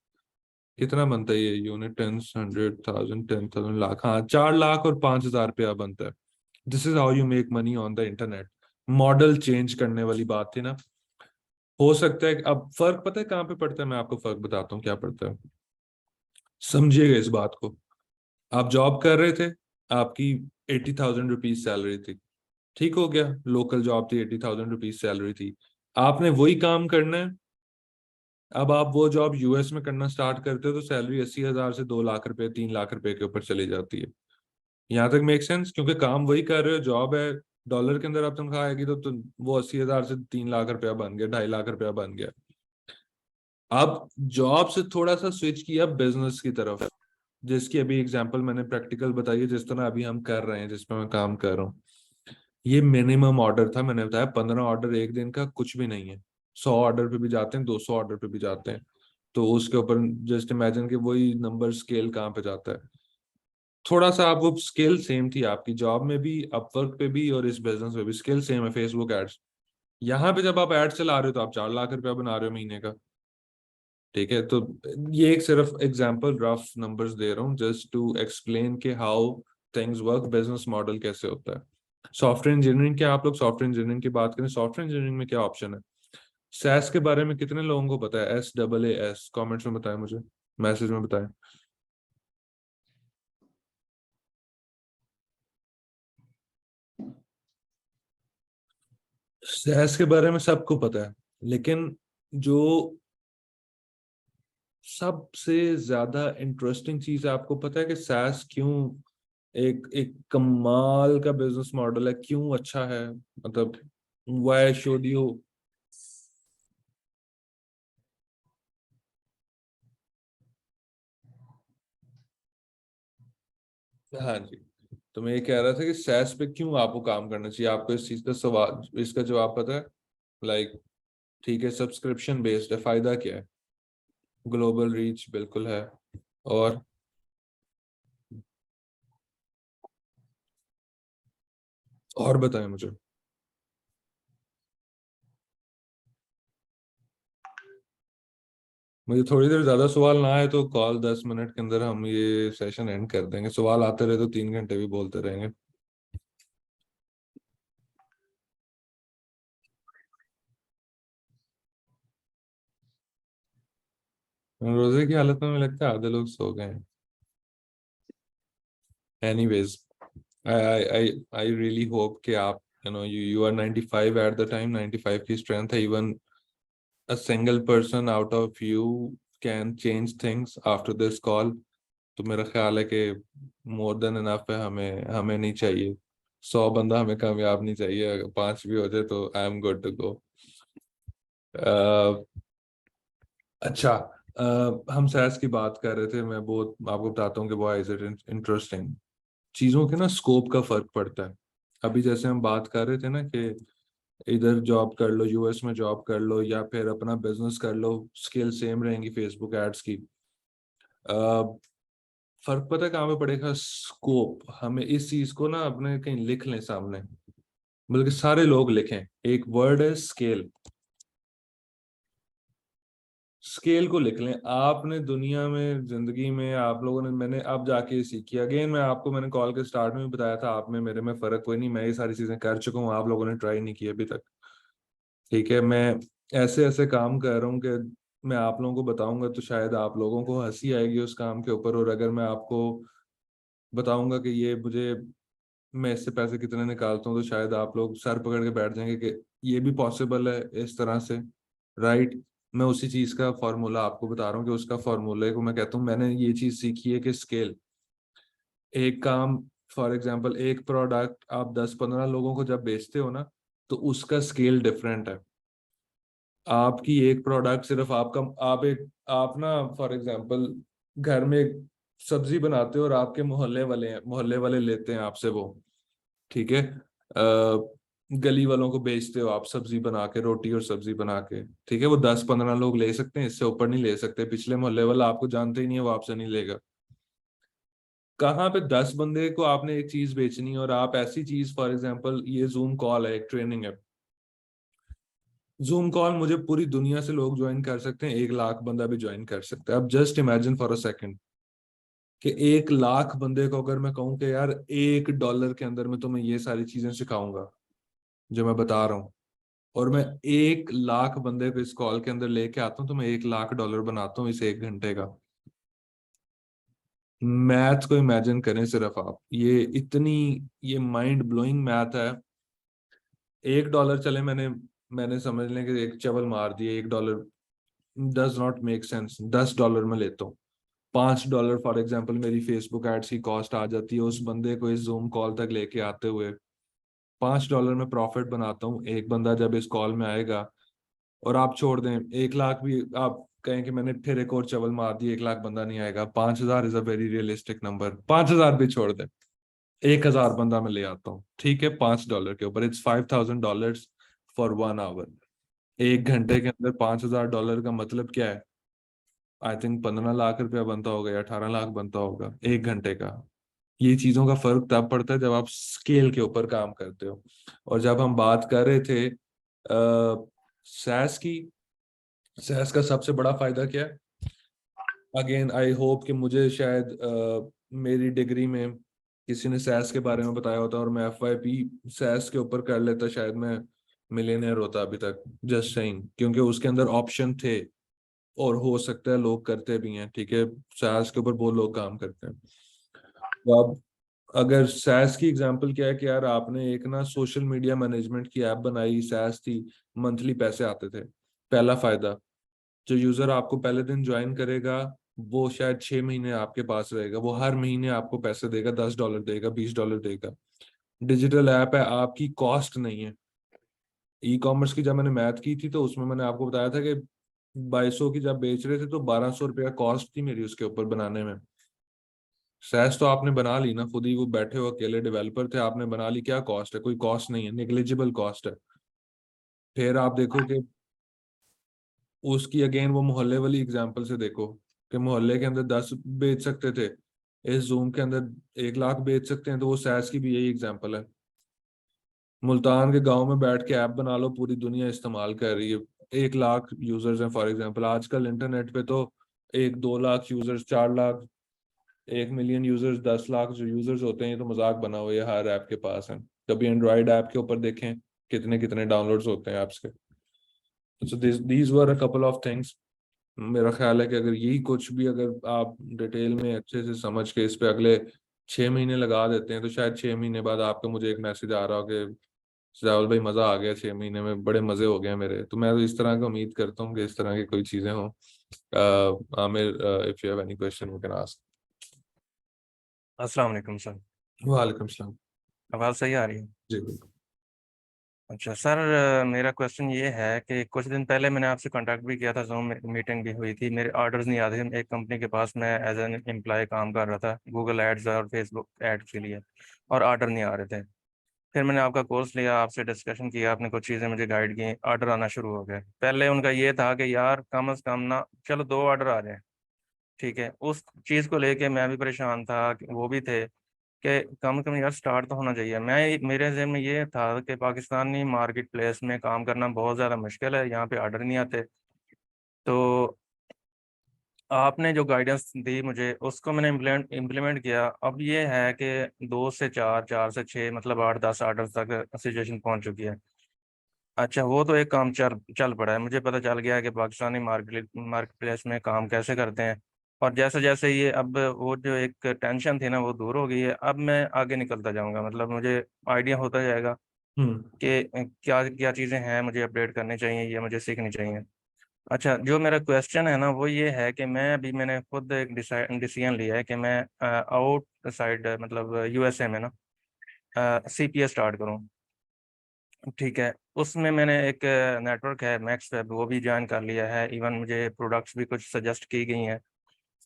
[SPEAKER 1] कितना बनता है ये यूनिट? 10, 100, 1000, 10,000, लाख, हाँ 4 लाख और 5,000 रुपया बनता है। This is how you make money on the internet. Model change करने वाली बात थी ना। हो सकता है अब फर्क पता है कहाँ पे पड़ता है, मैं आपको फर्क बताता हूँ क्या पड़ता है, समझिएगा इस बात को। आप जॉब कर रहे थे, आपकी 80,000 रुपीज सैलरी थी, ठीक हो गया, लोकल जॉब थी, 80,000 रुपीज सैलरी थी। आपने वही काम करना है। अब आप वो जॉब यूएस में करना स्टार्ट करते हो तो सैलरी 80,000 से 2 लाख रुपए, 3 लाख रुपए के ऊपर चली जाती है। यहाँ तक मेक सेंस? क्योंकि काम वही कर रहे हो, जॉब है, डॉलर के अंदर आप तनख्वाह आएगी तो वो 80,000 से 3 लाख रुपया बन गया, 2.5 लाख रुपया बन गया। अब जॉब से थोड़ा सा स्विच किया बिजनेस की तरफ, जिसकी अभी एग्जांपल मैंने प्रैक्टिकल बताई है, जिस तरह अभी हम कर रहे हैं, जिसपे मैं काम कर रहा हूँ। ये मिनिमम ऑर्डर था, मैंने बताया 15 ऑर्डर एक दिन का कुछ भी नहीं है। 100 ऑर्डर पे भी जाते हैं, 200 ऑर्डर पे भी जाते हैं, तो उसके ऊपर जस्ट इमेजिन कि वही नंबर स्केल कहाँ पे जाता है। थोड़ा सा आप, वो स्केल सेम थी आपकी जॉब में भी, अपवर्क पे भी, और इस बिजनेस में भी स्केल सेम है, फेसबुक एड्स। यहाँ पे जब आप एड्स चला रहे हो तो आप 4 लाख रुपया बना रहे हो महीने का, ठीक है। तो ये एक सिर्फ एग्जांपल, रफ नंबर्स दे रहा हूँ जस्ट टू एक्सप्लेन के how things work, business model कैसे होता है। सॉफ्टवेयर इंजीनियरिंग, क्या आप लोग सॉफ्टवेयर इंजीनियरिंग की बात करें, सॉफ्टवेयर इंजीनियरिंग में क्या ऑप्शन है? सैस के बारे में कितने लोगों को पता है? SAAS, कमेंट्स में बताएं, मुझे मैसेज में बताएं। सैस के बारे में सबको पता है, लेकिन जो सबसे ज्यादा इंटरेस्टिंग चीज है, आपको पता है कि सैस क्यों एक एक कमाल का बिजनेस मॉडल है, क्यों अच्छा है? मतलब व्हाई शुड यू, हाँ जी, तो मैं ये कह रहा था कि सैस पे क्यों आपको काम करना चाहिए। आपको इस चीज का सवाल, इसका जवाब पता है? लाइक, ठीक है, सब्सक्रिप्शन बेस्ड है, फायदा क्या है? ग्लोबल रीच बिल्कुल है, और बताएं मुझे। मुझे थोड़ी देर ज्यादा सवाल ना आए तो कॉल 10 मिनट के अंदर हम ये सेशन एंड कर देंगे। सवाल आते रहे तो 3 घंटे भी बोलते रहेंगे। रोजे की हालत में मुझे लगता है आधे लोग सो गए हैं। एनीवेज, आई रियली होप कि आप, you are 95 at the time, 95 की स्ट्रेंथ है। Even a single person out of you can change things after this call। तो मेरा ख्याल है कि मोर देन इनफ है, हमें नहीं चाहिए 100 बंदा, हमें कामयाब नहीं चाहिए, अगर 5 भी हो जाए तो I am good to go. अच्छा, हम सैस की बात कर रहे थे, मैं बहुत आपको बताता हूँ कि व्हाई इज इट इंटरेस्टिंग। चीजों के ना स्कोप का फर्क पड़ता है। अभी जैसे हम बात कर रहे थे ना कि इधर जॉब कर लो, यूएस में जॉब कर लो, या फिर अपना बिजनेस कर लो, स्किल सेम रहेंगी फेसबुक एड्स की। फर्क पता है कहाँ पे पड़ेगा? स्कोप। हमें इस चीज को ना अपने कहीं लिख लें सामने, बल्कि सारे लोग लिखें, एक वर्ड है स्केल। स्केल को लिख लें। आपने दुनिया में, जिंदगी में आप लोगों ने, मैंने अब जाके सीखी, अगेन मैं आपको, मैंने कॉल के स्टार्ट में भी बताया था, आप में मेरे में फर्क कोई नहीं, मैं ये सारी चीजें कर चुका हूँ, आप लोगों ने ट्राई नहीं की अभी तक, ठीक है। मैं ऐसे ऐसे काम कर रहा हूँ कि मैं आप लोगों को बताऊंगा तो शायद आप लोगों को हंसी आएगी उस काम के ऊपर, और अगर मैं आपको बताऊंगा कि ये मुझे, मैं इससे पैसे कितने निकालता हूँ, तो शायद आप लोग सर पकड़ के बैठ जाएंगे कि ये भी पॉसिबल है इस तरह से, राइट। मैं उसी चीज का फॉर्मूला आपको बता रहा हूँ कि उसका फॉर्मूले को मैं कहता हूँ मैंने ये चीज सीखी है कि स्केल, एक काम फॉर एग्जांपल एक प्रोडक्ट आप 10-15 लोगों को जब बेचते हो ना तो उसका स्केल डिफरेंट है। आपकी एक प्रोडक्ट सिर्फ आपका आप ना फॉर एग्जांपल घर में एक सब्जी बनाते हो और आपके मोहल्ले वाले लेते हैं आपसे वो, ठीक है, गली वालों को बेचते हो आप सब्जी बना के, रोटी और सब्जी बना के, ठीक है, वो 10-15 लोग ले सकते हैं, इससे ऊपर नहीं ले सकते। पिछले मोहल्ले वाला आपको जानते ही नहीं है, वो आपसे नहीं लेगा। कहाँ पे 10 बंदे को आपने एक चीज बेचनी है और आप ऐसी चीज फॉर एग्जांपल ये जूम कॉल है, एक ट्रेनिंग है, जूम कॉल मुझे पूरी दुनिया से लोग ज्वाइन कर सकते हैं, 1 लाख बंदा भी ज्वाइन कर सकता है। अब just imagine for a second कि 1 लाख बंदे को अगर मैं कहूँ कि यार $1 के अंदर मैं तुम्हें ये सारी चीजें सिखाऊंगा जो मैं बता रहा हूँ, और मैं 1 लाख बंदे को इस कॉल के अंदर लेके आता हूँ तो मैं $1 लाख बनाता हूँ इस 1 घंटे का। मैथ को इमेजिन करें सिर्फ आप, ये माइंड ब्लोइंग मैथ है। $1 चले, मैंने समझ लें कि एक चवल मार दिए, $1 डज नॉट मेक सेंस, $10 में लेता हूँ। $5 फॉर एग्जाम्पल मेरी फेसबुक एड्स की कॉस्ट आ जाती है उस बंदे को इस जूम कॉल तक लेके आते हुए। $5 में प्रॉफिट बनाता हूँ। एक बंदा जब इस कॉल में आएगा और आप छोड़ दें 1 लाख भी, आप कहें कि मैंने फिर एक और चवल मार दी, 1 लाख बंदा नहीं आएगा, 5,000 is a very realistic number, 5,000 भी छोड़ दें, 1,000 बंदा मैं ले आता हूँ, ठीक है, $5 के ऊपर, इट्स $5,000 फॉर 1 आवर। 1 घंटे के अंदर $5,000 का मतलब क्या है? आई थिंक 15 लाख रुपया बनता होगा या 18 लाख बनता होगा 1 घंटे का। ये चीजों का फर्क तब पड़ता है जब आप स्केल के ऊपर काम करते हो। और जब हम बात कर रहे थे सैस की, सैस का सबसे बड़ा फायदा क्या है? अगेन आई होप कि मुझे शायद मेरी डिग्री में किसी ने सैस के बारे में बताया होता और मैं FYP सैस के ऊपर कर लेता, शायद मैं मिलियनेयर होता अभी तक, जस्ट सेइंग, क्योंकि उसके अंदर ऑप्शन थे और हो सकता है लोग करते भी हैं, ठीक है, सैस के ऊपर बहुत लोग काम करते हैं। तो अब अगर सैस की एग्जांपल क्या है कि यार आपने एक ना सोशल मीडिया मैनेजमेंट की ऐप बनाई, सैस थी, मंथली पैसे आते थे। पहला फायदा, जो यूजर आपको पहले दिन ज्वाइन करेगा वो शायद 6 महीने आपके पास रहेगा, वो हर महीने आपको पैसे देगा, $10 देगा, $20 देगा। डिजिटल ऐप है, आपकी कॉस्ट नहीं है। ई कॉमर्स की जब मैंने मैथ की थी तो उसमें मैंने आपको बताया था कि 2200 की जब बेच रहे थे तो ₹1,200 कॉस्ट थी मेरी उसके ऊपर बनाने में। सैस तो आपने बना ली ना, खुद ही वो बैठे हो अकेले डेवलपर थे, आपने बना ली, क्या कॉस्ट है? कोई कॉस्ट नहीं है, नेग्लिजिबल कॉस्ट है। फिर आप देखो कि उसकी अगेन वो मोहल्ले वाली एग्जांपल से देखो कि मोहल्ले के अंदर 10 बेच सकते थे, इस जूम के अंदर 1 लाख बेच सकते हैं, तो वो सैस की भी यही एग्जांपल है। मुल्तान के गांव में बैठ के ऐप बना लो, पूरी दुनिया इस्तेमाल कर रही है, 1 लाख यूजर्स हैं फॉर एग्जांपल। आजकल इंटरनेट पे तो 1-2 lakh users, 4 lakh, 1 million users, 10 lakh जो यूजर्स होते हैं, ये तो मजाक बना हुआ है, हर ऐप के पास है। कभी एंड्रॉइड ऐप के ऊपर देखें कितने कितने डाउनलोड्स होते हैं ऐप्स के। So these were a couple of things. मेरा ख्याल है कि अगर यही कुछ भी अगर आप डिटेल में अच्छे से समझ के इस पे अगले 6 महीने लगा देते हैं तो शायद 6 महीने बाद आपका मुझे एक मैसेज आ रहा हो कि राहुल भाई मजा आ गया, 6 महीने में बड़े मजे हो गए मेरे। तो मैं तो इस तरह की उम्मीद करता हूँ कि इस तरह की कोई चीजें हों। Aamir, if you have any question you can ask.
[SPEAKER 11] अस्सलाम वालेकुम सर।
[SPEAKER 1] वालेकुम सलाम।
[SPEAKER 11] आवाज़ सही आ रही है?
[SPEAKER 1] जी बिल्कुल।
[SPEAKER 11] अच्छा सर, मेरा क्वेश्चन ये है कि कुछ दिन पहले मैंने आपसे कांटेक्ट भी किया था, जूम मीटिंग भी हुई थी, मेरे ऑर्डर्स नहीं आते थे। एक कंपनी के पास मैं एज एन एम्प्लॉय काम कर रहा था गूगल एड्स और फेसबुक एड्स के लिए, और ऑर्डर नहीं आ रहे थे। फिर मैंने आपका कोर्स लिया, आपसे डिस्कशन किया, आपने कुछ चीज़ें मुझे गाइड की, ऑर्डर आना शुरू हो गए। पहले उनका ये था कि यार कम अज़ कम ना, चलो 2 ऑर्डर आ जाए, ठीक है। उस चीज़ को लेके मैं भी परेशान था, वो भी थे कि कम से कम यार स्टार्ट तो होना चाहिए। मेरे ज़हन में ये था कि पाकिस्तानी मार्केट प्लेस में काम करना बहुत ज़्यादा मुश्किल है, यहाँ पे ऑर्डर नहीं आते। तो आपने जो गाइडेंस दी मुझे, उसको मैंने इम्प्लीमेंट किया। अब ये है कि 2 से 4, 4 से 6, मतलब 8-10 ऑर्डर तक सिचुएशन पहुंच चुकी है। अच्छा, वो तो एक काम चल चल पड़ा है, मुझे पता चल गया है कि पाकिस्तानी मार्केट प्लेस में काम कैसे करते हैं। और जैसे जैसे ये अब वो जो एक टेंशन थी ना, वो दूर हो गई है। अब मैं आगे निकलता जाऊंगा, मतलब मुझे आइडिया होता जाएगा
[SPEAKER 1] हम्म।
[SPEAKER 11] कि क्या क्या चीज़ें हैं मुझे अपडेट करनी चाहिए या मुझे सीखनी चाहिए। अच्छा, जो मेरा क्वेश्चन है ना वो ये है कि मैंने खुद एक डिसीजन लिया है कि मैं आउटसाइड मतलब यूएसए में ना सीपीए स्टार्ट करूं। ठीक है, उसमें मैंने एक नेटवर्क है मैक्स वेब, वो भी ज्वाइन कर लिया है। इवन मुझे प्रोडक्ट्स भी कुछ सजेस्ट की गई हैं।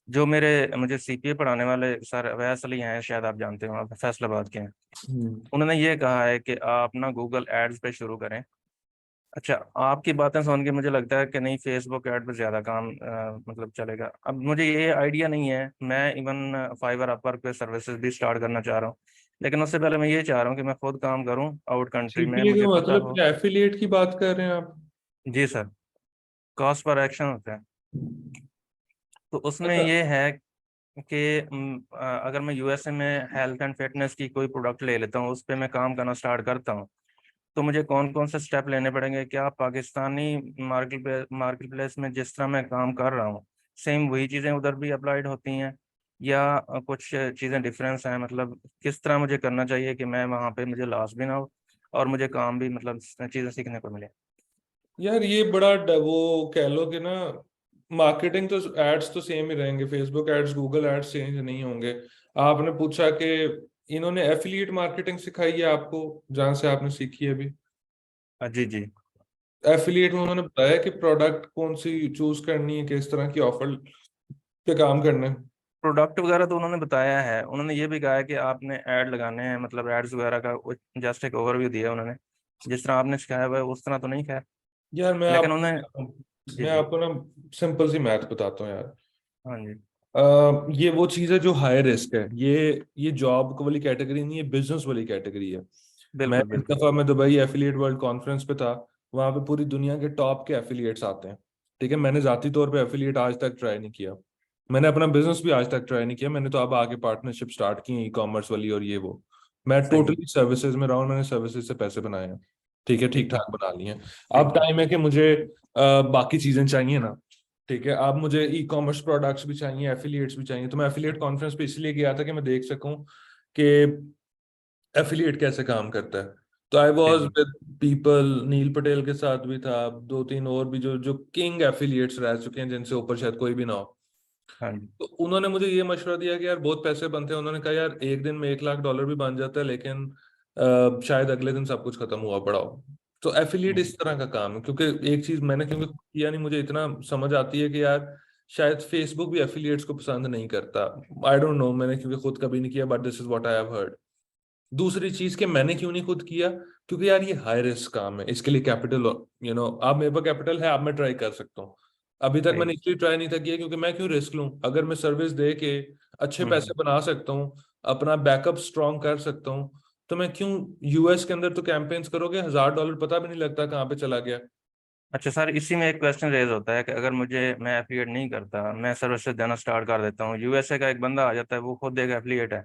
[SPEAKER 11] जो मुझे सीपीए पढ़ाने वाले सर अवैस अली हैं, शायद आप जानते हो, आप फैसलाबाद के हैं। उन्होंने ये कहा है कि आप ना गूगल एड्स पे शुरू करें। अच्छा, आपकी बातें सुन के मुझे लगता है कि नहीं, फेसबुक ऐड पे ज़्यादा काम मतलब चलेगा। अब मुझे ये आइडिया नहीं है, मैं इवन फाइवर अपवर्क पे सर्विसेज भी स्टार्ट करना चाह रहा हूँ, लेकिन उससे पहले मैं ये चाह रहा हूँ कि मैं खुद काम करूँ आउट कंट्री में,
[SPEAKER 1] सीपीए
[SPEAKER 11] मुझे
[SPEAKER 1] का
[SPEAKER 11] पता
[SPEAKER 1] मतलब
[SPEAKER 11] हो।
[SPEAKER 1] क्या, एफिलिएट की बात कर रहे हैं आप?
[SPEAKER 11] जी सर, कॉस्ट पर एक्शन होता है। तो उसमें
[SPEAKER 1] अच्छा,
[SPEAKER 11] ये है कि अगर मैं यूएसए में हेल्थ एंड फिटनेस की कोई प्रोडक्ट ले लेता हूँ, उस पर मैं काम करना स्टार्ट करता हूँ, तो मुझे कौन कौन से स्टेप लेने पड़ेंगे? क्या पाकिस्तानी मार्केट प्लेस में जिस तरह मैं काम कर रहा हूँ, सेम वही चीज़ें उधर भी अप्लाइड होती हैं, या कुछ चीज़ें डिफरेंस हैं? मतलब किस तरह मुझे करना चाहिए कि मैं वहाँ पे मुझे लॉस भी ना हो और मुझे काम भी मतलब चीज़ें सीखने को मिले?
[SPEAKER 1] यार ये बड़ा वो कह लो कि ना, मार्केटिंग तो एड्स तो सेम ही रहेंगे, Facebook ads Google ads change नहीं होंगे। आपने पूछा कि इन्होंने एफिलिएट मार्केटिंग सिखाई है आपको, जहां से आपने सीखी है अभी?
[SPEAKER 11] जी जी।
[SPEAKER 1] एफिलिएट में उन्होंने बताया कि प्रोडक्ट कौन सी चूज करनी है, किस तरह की ऑफर पे काम करना है?
[SPEAKER 11] प्रोडक्ट वगैरह तो उन्होंने बताया है, उन्होंने ये भी कहा है कि आपने ऐड लगाने हैं, मतलब एड्स वगैरह का जस्ट एक ओवरव्यू दिया उन्होंने, जिस तरह आपने सिखाया हुआ है उस तरह तो नहीं खैर,
[SPEAKER 1] यार
[SPEAKER 11] लेकिन उन्हें। जी
[SPEAKER 1] मैं
[SPEAKER 11] जी।
[SPEAKER 1] आपको ना सिंपल सी मैथ बताता हूँ यार।
[SPEAKER 11] हाँ जी।
[SPEAKER 1] ये वो चीज है जो हाई रिस्क है। ये जॉब वाली कैटेगरी नहीं है, बिजनेस वाली कैटेगरी है। मैं
[SPEAKER 11] बिल्कुल
[SPEAKER 1] एक
[SPEAKER 11] बिल्कुल।
[SPEAKER 1] दफा मैं दुबई एफिलिएट वर्ल्ड कॉन्फ्रेंस पे था, वहां पे पूरी दुनिया के टॉप के एफिलिएट्स आते हैं। ठीक है, मैंने जाती तौर पे एफिलिएट आज तक ट्राई नहीं किया, मैंने अपना बिजनेस भी आज तक ट्राई नहीं किया। मैंने तो अब आगे पार्टनरशिप स्टार्ट की है ई कॉमर्स वाली, और ये वो मैं
[SPEAKER 11] सही है।
[SPEAKER 1] टोटली सर्विसेज में रहा हूँ, मैंने सर्विसेज से पैसे बनाए हैं। ठीक है, ठीक
[SPEAKER 11] ठीक है।
[SPEAKER 1] ठाक बना लिए हैं। अब
[SPEAKER 11] ठीक है।
[SPEAKER 1] टाइम है कि मुझे बाकी चीजें चाहिए ना। ठीक है, अब मुझे ई कॉमर्स प्रोडक्ट्स भी चाहिए, एफिलिएट्स भी चाहिए। तो मैं एफिलिएट कॉन्फ्रेंस पे इसलिए गया था कि मैं देख सकूं कि एफिलिएट कैसे काम करता है। तो आई
[SPEAKER 11] जी
[SPEAKER 1] वॉज
[SPEAKER 11] जी।
[SPEAKER 1] विद पीपल, नील पटेल के साथ भी था, दो तीन और भी जो जो किंग एफिलिएट्स रह चुके हैं, जिनसे ऊपर शायद कोई भी ना हो।
[SPEAKER 11] हाँ जी।
[SPEAKER 1] तो उन्होंने मुझे ये मशवरा दिया कि यार बहुत पैसे बनते हैं। उन्होंने कहा यार एक दिन में $1 लाख भी बन जाता है, लेकिन शायद अगले दिन सब कुछ खत्म हुआ पड़ा हो। तो एफिलिएट इस तरह का काम है, क्योंकि एक चीज मैंने क्योंकि किया नहीं, मुझे इतना समझ आती है कि यार शायद फेसबुक भी एफिलिएट्स को पसंद नहीं करता। आई डोंट नो, मैंने क्योंकि खुद कभी नहीं किया, but this is what I have heard. दूसरी चीज के मैंने क्यों नहीं खुद किया, क्योंकि यार ये हाई रिस्क काम है, इसके लिए कैपिटल, आप मेरे पास कैपिटल है, अब मैं ट्राई कर सकता हूँ। अभी तक
[SPEAKER 11] सही।
[SPEAKER 1] मैंने इसलिए ट्राई नहीं था किया क्योंकि मैं क्यों रिस्क लूं, अगर मैं सर्विस दे के अच्छे पैसे
[SPEAKER 11] हम्म।
[SPEAKER 1] बना सकता हूँ, अपना बैकअप स्ट्रॉन्ग कर सकता हूँ, तो मैं क्यों? यूएस के अंदर तो कैंपेन्स करोगे, $1000 पता भी नहीं लगता कहाँ पे चला गया।
[SPEAKER 11] अच्छा सर, इसी में एक क्वेश्चन रेज होता है कि अगर मैं एफिलिएट नहीं करता, मैं सर्विसेज देना स्टार्ट कर देता हूँ, यूएसए का एक बंदा आ जाता है, वो खुद एक एफिलिएट है,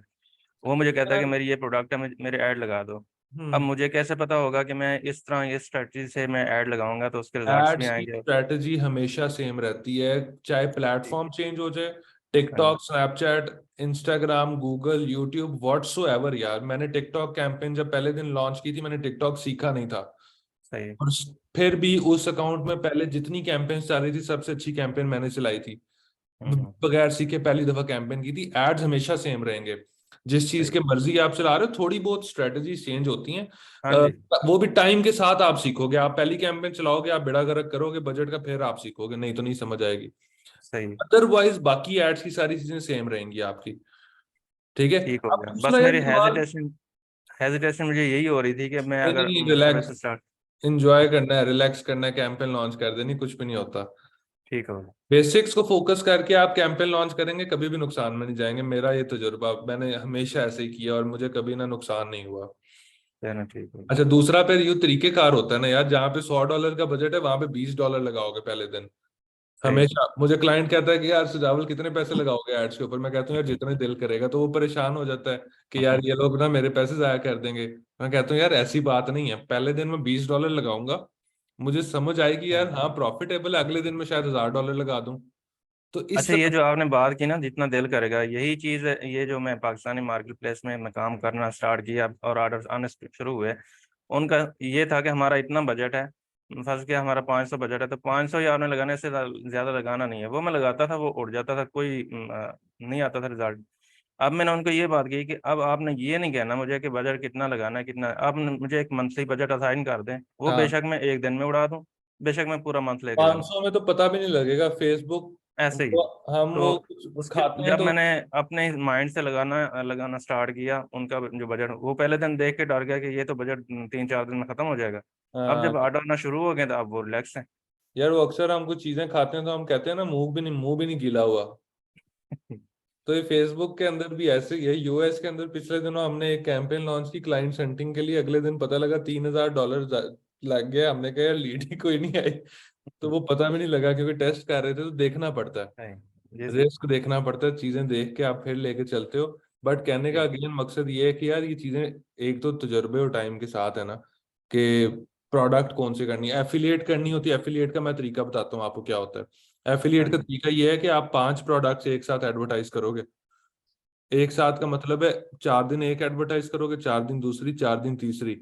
[SPEAKER 11] वो मुझे कहता है कि
[SPEAKER 1] यार,
[SPEAKER 11] मेरी ये प्रोडक्ट है, मेरे ऐड लगा दो। अब
[SPEAKER 1] हम्म
[SPEAKER 11] मुझे कैसे पता होगा कि मैं इस तरह इस स्ट्रेटजी से मैं ऐड लगाऊंगा तो उसके रिजल्ट्स भी
[SPEAKER 1] एड्स की
[SPEAKER 11] आएंगे?
[SPEAKER 1] स्ट्रेटजी हमेशा सेम रहती है, चाहे
[SPEAKER 11] ठीक।
[SPEAKER 1] प्लेटफॉर्म चेंज हो जाए।
[SPEAKER 11] हाँ जी।
[SPEAKER 1] TikTok, Snapchat, Instagram, Google, YouTube, whatsoever. यार मैंने टिकटॉक कैंपेन जब पहले दिन लॉन्च की थी, मैंने टिकटॉक सीखा नहीं था।
[SPEAKER 11] सही है।
[SPEAKER 1] और फिर भी उस अकाउंट में पहले जितनी कैंपेन चल रही थी, सबसे अच्छी कैंपेन मैंने चलाई थी।
[SPEAKER 11] हम्म।
[SPEAKER 1] बगैर सीखे पहली दफा कैंपेन की थी। एड्स हमेशा सेम रहेंगे, जिस चीज
[SPEAKER 11] सही।
[SPEAKER 1] के मर्जी आप चला रहे हो, थोड़ी बहुत स्ट्रेटजी चेंज होती हैं।
[SPEAKER 11] हाँ
[SPEAKER 1] अ,
[SPEAKER 11] जी।
[SPEAKER 1] वो भी टाइम के साथ आप सीखोगे। आप पहली कैंपेन चलाओगे, आप बेड़ा गर्क करोगे बजट का, फिर आप सीखोगे, नहीं तो नहीं समझ आएगी।
[SPEAKER 11] सही है।
[SPEAKER 1] अदरवाइज बाकी एड्स की सारी चीजें सेम रहेंगी आपकी। ठीक है।
[SPEAKER 11] ठीक हो
[SPEAKER 1] अब
[SPEAKER 11] गया, बस
[SPEAKER 1] दूसरा यार
[SPEAKER 11] मेरी
[SPEAKER 1] सवाल,
[SPEAKER 11] हेजिटेशन मुझे यही हो रही थी कि मैं
[SPEAKER 1] नहीं
[SPEAKER 11] अगर
[SPEAKER 1] नहीं,
[SPEAKER 11] मैं
[SPEAKER 1] रिलैक्स,
[SPEAKER 11] सर्विस स्टार्ट।
[SPEAKER 1] इंजॉय करना है, रिलैक्स करना है, कैंपेन लॉन्च कर देनी, कुछ भी नहीं होता।
[SPEAKER 11] ठीक हो गया।
[SPEAKER 1] बेसिक्स को फोकस करके आप कैंपेन लॉन्च करेंगे, कभी भी नुकसान में नहीं जाएंगे। मेरा ये तजुर्बा, मैंने हमेशा ऐसे ही किया और मुझे कभी ना नुकसान नहीं हुआ।
[SPEAKER 11] चलो ठीक हो गया।
[SPEAKER 1] अच्छा, दूसरा फिर ये तरीकेकार होता है ना यार, जहाँ पे $100 का बजट है, वहां पे $20 लगाओगे पहले दिन।
[SPEAKER 11] सही।
[SPEAKER 1] हमेशा मुझे क्लाइंट कहता है कि यार सुजावल कितने पैसे लगाओगे एड्स के ऊपर, मैं कहता हूँ यार जितने दिल करेगा। तो वो परेशान हो जाता है कि यार ये लोग ना मेरे पैसे जाया कर देंगे। मैं कहता हूँ यार ऐसी बात नहीं है, पहले दिन मैं $20 लगाऊंगा, मुझे समझ आएगी यार हाँ प्रॉफिटेबल है, अगले दिन में शायद $1000 लगा दूं। तो इस
[SPEAKER 11] अच्छा, ये
[SPEAKER 1] तरह।
[SPEAKER 11] जो आपने बात की ना, जितना दिल करेगा, यही चीज़ है। ये जो मैं पाकिस्तानी मार्केट प्लेस में मैं काम करना स्टार्ट किया और ऑर्डर आने शुरू हुए, उनका ये था कि हमारा इतना बजट है, फर्स्ट क्या हमारा 500 बजट है, तो 500 ही आपने लगाने से ज्यादा लगाना नहीं है। वो मैं लगाता था, वो उड़ जाता था, कोई नहीं आता था रिजल्ट। अब मैंने उनको ये बात की कि अब आपने ये नहीं कहना मुझे कि बजट कितना लगाना है कितना, आप मुझे एक मंथली बजट असाइन कर दें, वो
[SPEAKER 1] हाँ,
[SPEAKER 11] बेशक मैं एक दिन में उड़ा दूं, बेशक मैं पूरा मंथ लेके जाऊं,
[SPEAKER 1] 500 में तो पता भी नहीं लगेगा फेसबुक।
[SPEAKER 11] ऐसे ही।
[SPEAKER 1] हम
[SPEAKER 11] तो
[SPEAKER 1] लोग कुछ
[SPEAKER 11] उसके
[SPEAKER 1] खाते हैं
[SPEAKER 11] जब
[SPEAKER 1] तो
[SPEAKER 11] मैंने अपने माइंड से लगाना स्टार्ट किया, उनका जो बजट, वो पहले दिन देख के डर गया कि ये तो बजट 3-4 दिन में खत्म हो जाएगा। अब जब
[SPEAKER 1] हाँ,
[SPEAKER 11] ऑर्डर आना शुरू हो गए तो अब वो रिलैक्स है।
[SPEAKER 1] यार वो अक्सर हम कुछ चीजें खाते हैं तो हम कहते हैं ना मुंह भी नहीं गीला हुआ। तो ये फेसबुक के अंदर भी ऐसे ही है। यूएस के अंदर पिछले दिनों हमने एक कैंपेन लॉन्च की क्लाइंट हंटिंग के लिए, अगले दिन पता लगा $3000 लग गया। हमने कहा यार लीड ही कोई नहीं आई। तो वो पता भी नहीं लगा क्योंकि टेस्ट कर रहे थे। तो देखना पड़ता है,
[SPEAKER 11] जी सर।
[SPEAKER 1] रिस्क देखना पड़ता है, चीजें देख के आप फिर लेके चलते हो। बट कहने का
[SPEAKER 11] जी
[SPEAKER 1] अगेन मकसद ये है कि यार ये चीजें एक तो तजुर्बे और टाइम के साथ है ना, कि प्रोडक्ट कौन सी करनी है। एफिलिएट करनी होती है, एफिलिएट का मैं तरीका बताता हूँ आपको क्या होता है।
[SPEAKER 11] हाँ
[SPEAKER 1] एफिलिएट का
[SPEAKER 11] जी।
[SPEAKER 1] तरीका ये है कि आप 5 प्रोडक्ट्स एक साथ एडवर्टाइज करोगे। एक साथ का मतलब है 4 दिन एक एडवर्टाइज करोगे, 4 दिन दूसरी, 4 दिन तीसरी।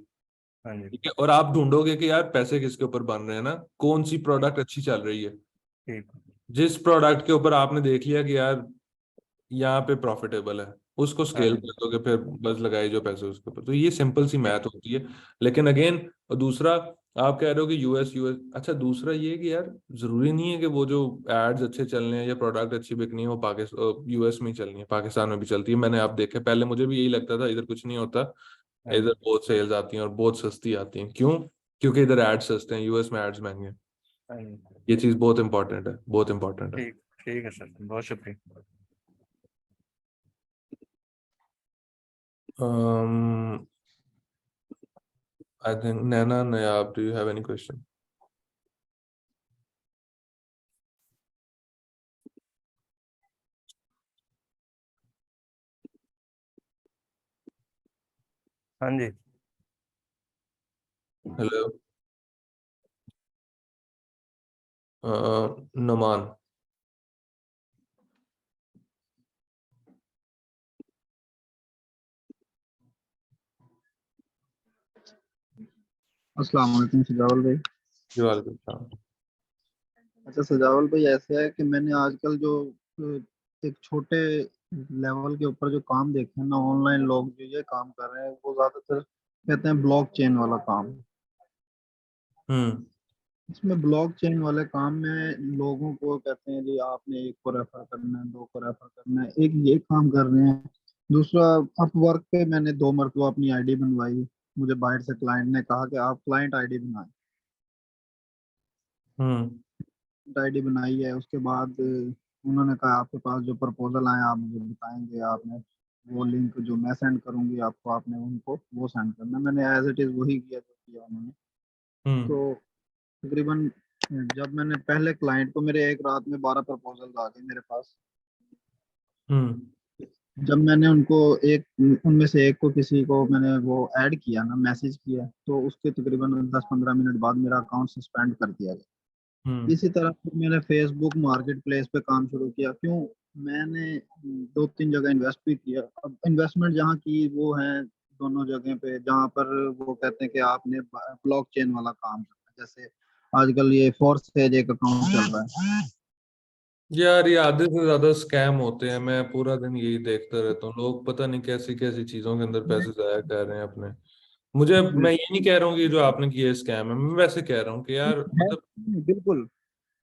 [SPEAKER 11] हाँ जी।
[SPEAKER 1] ठीक है, और आप ढूंढोगे कि यार पैसे किसके ऊपर बन रहे हैं ना, कौन सी
[SPEAKER 11] ठीक।
[SPEAKER 1] प्रोडक्ट अच्छी चल रही है।
[SPEAKER 11] ठीक।
[SPEAKER 1] जिस प्रोडक्ट के ऊपर आपने देख लिया कि यार यहाँ पे प्रॉफिटेबल है, उसको
[SPEAKER 11] हाँ
[SPEAKER 1] स्केल
[SPEAKER 11] जी।
[SPEAKER 1] कर दोगे, फिर बस लगाए जो पैसे उसके ऊपर। तो ये सिंपल सी
[SPEAKER 11] ठीक।
[SPEAKER 1] मैथ होती है। लेकिन अगेन दूसरा, आप कह रहे हो कि यूएस यूएस, अच्छा दूसरा ये कि यार जरूरी नहीं है कि वो जो एड्स अच्छे चलने हैं या प्रोडक्ट अच्छी बिकनी है वो पाकिस्तान यूएस में ही चलनी है, पाकिस्तान में भी चलती है। मैंने आप देखे, पहले मुझे भी यही लगता था इधर कुछ नहीं होता,
[SPEAKER 11] हाँ
[SPEAKER 1] इधर
[SPEAKER 11] जी।
[SPEAKER 1] बहुत सेल्स आती हैं और बहुत सस्ती आती हैं। क्यों? क्योंकि इधर एड्स सस्ते हैं, यूएस में एड्स महंगे हैं।
[SPEAKER 11] हाँ जी।
[SPEAKER 1] ये चीज बहुत इंपॉर्टेंट है, बहुत इंपॉर्टेंट है।
[SPEAKER 11] ठीक। ठीक है सर, बहुत शुक्रिया।
[SPEAKER 1] um, I think Nana Nayab, do you have any question?
[SPEAKER 11] हाँ जी।
[SPEAKER 1] Hello, Naman.
[SPEAKER 12] अस्सलाम वालेकुम सजावल भाई।
[SPEAKER 1] जी वालेकुम सलाम।
[SPEAKER 12] अच्छा सजावल भाई, ऐसे है कि मैंने आजकल जो एक छोटे लेवल के ऊपर जो काम देखे हैं ना, ऑनलाइन लोग जो ये काम कर रहे हैं वो ज्यादातर कहते हैं ब्लॉकचेन वाला काम।
[SPEAKER 1] हम्म
[SPEAKER 12] इसमें ब्लॉकचेन वाले काम में लोगों को कहते हैं जी आपने एक को रेफर करना है, दो को रेफर करना है, एक ये काम कर रहे हैं। दूसरा, अपवर्क पे मैंने 2 मरतबा अपनी आईडी बनवाई। मुझे बाहर से क्लाइंट ने कहा कि आप क्लाइंट आईडी बनाएं।
[SPEAKER 1] हम्म
[SPEAKER 12] आईडी बनाई है, उसके बाद उन्होंने कहा आपके पास जो प्रपोजल आए आप मुझे बताएंगे, आपने वो लिंक जो मैं सेंड करूंगी आपको, आपने उनको वो सेंड करना। मैंने एज इट इज वही किया जो किया उन्होंने।
[SPEAKER 1] हम्म
[SPEAKER 12] तो तकरीबन जब मैंने पहले क्लाइंट को, मेरे एक रात में 12 प्रपोजल आ गए मेरे पास।
[SPEAKER 1] हम्म
[SPEAKER 12] जब मैंने उनको एक उनमें से एक को किसी को मैंने वो ऐड किया ना, मैसेज किया, तो उसके तकरीबन 10-15 मिनट बाद मेरा अकाउंट सस्पेंड कर दिया गया।
[SPEAKER 1] हम्म
[SPEAKER 12] इसी तरह फिर मैंने फेसबुक मार्केट प्लेस पे काम शुरू किया। क्यों? मैंने 2-3 जगह इन्वेस्ट भी किया। अब इन्वेस्टमेंट जहाँ की वो है दोनों जगह पे, जहाँ पर वो कहते हैं कि आपने ब्लॉकचेन वाला काम करना है। जैसे आजकल ये फोर्सएज एक अकाउंट चल रहा है।
[SPEAKER 1] यार ये आधे से ज्यादा स्कैम होते हैं। मैं पूरा दिन यही देखता रहता हूँ, लोग पता नहीं कैसी कैसी चीजों के अंदर पैसे जाया कर रहे हैं अपने। मैं ये नहीं कह रहा हूँ कि जो आपने किया स्कैम है, मैं वैसे कह रहा हूँ कि यार
[SPEAKER 12] है,
[SPEAKER 1] मतलब
[SPEAKER 12] बिल्कुल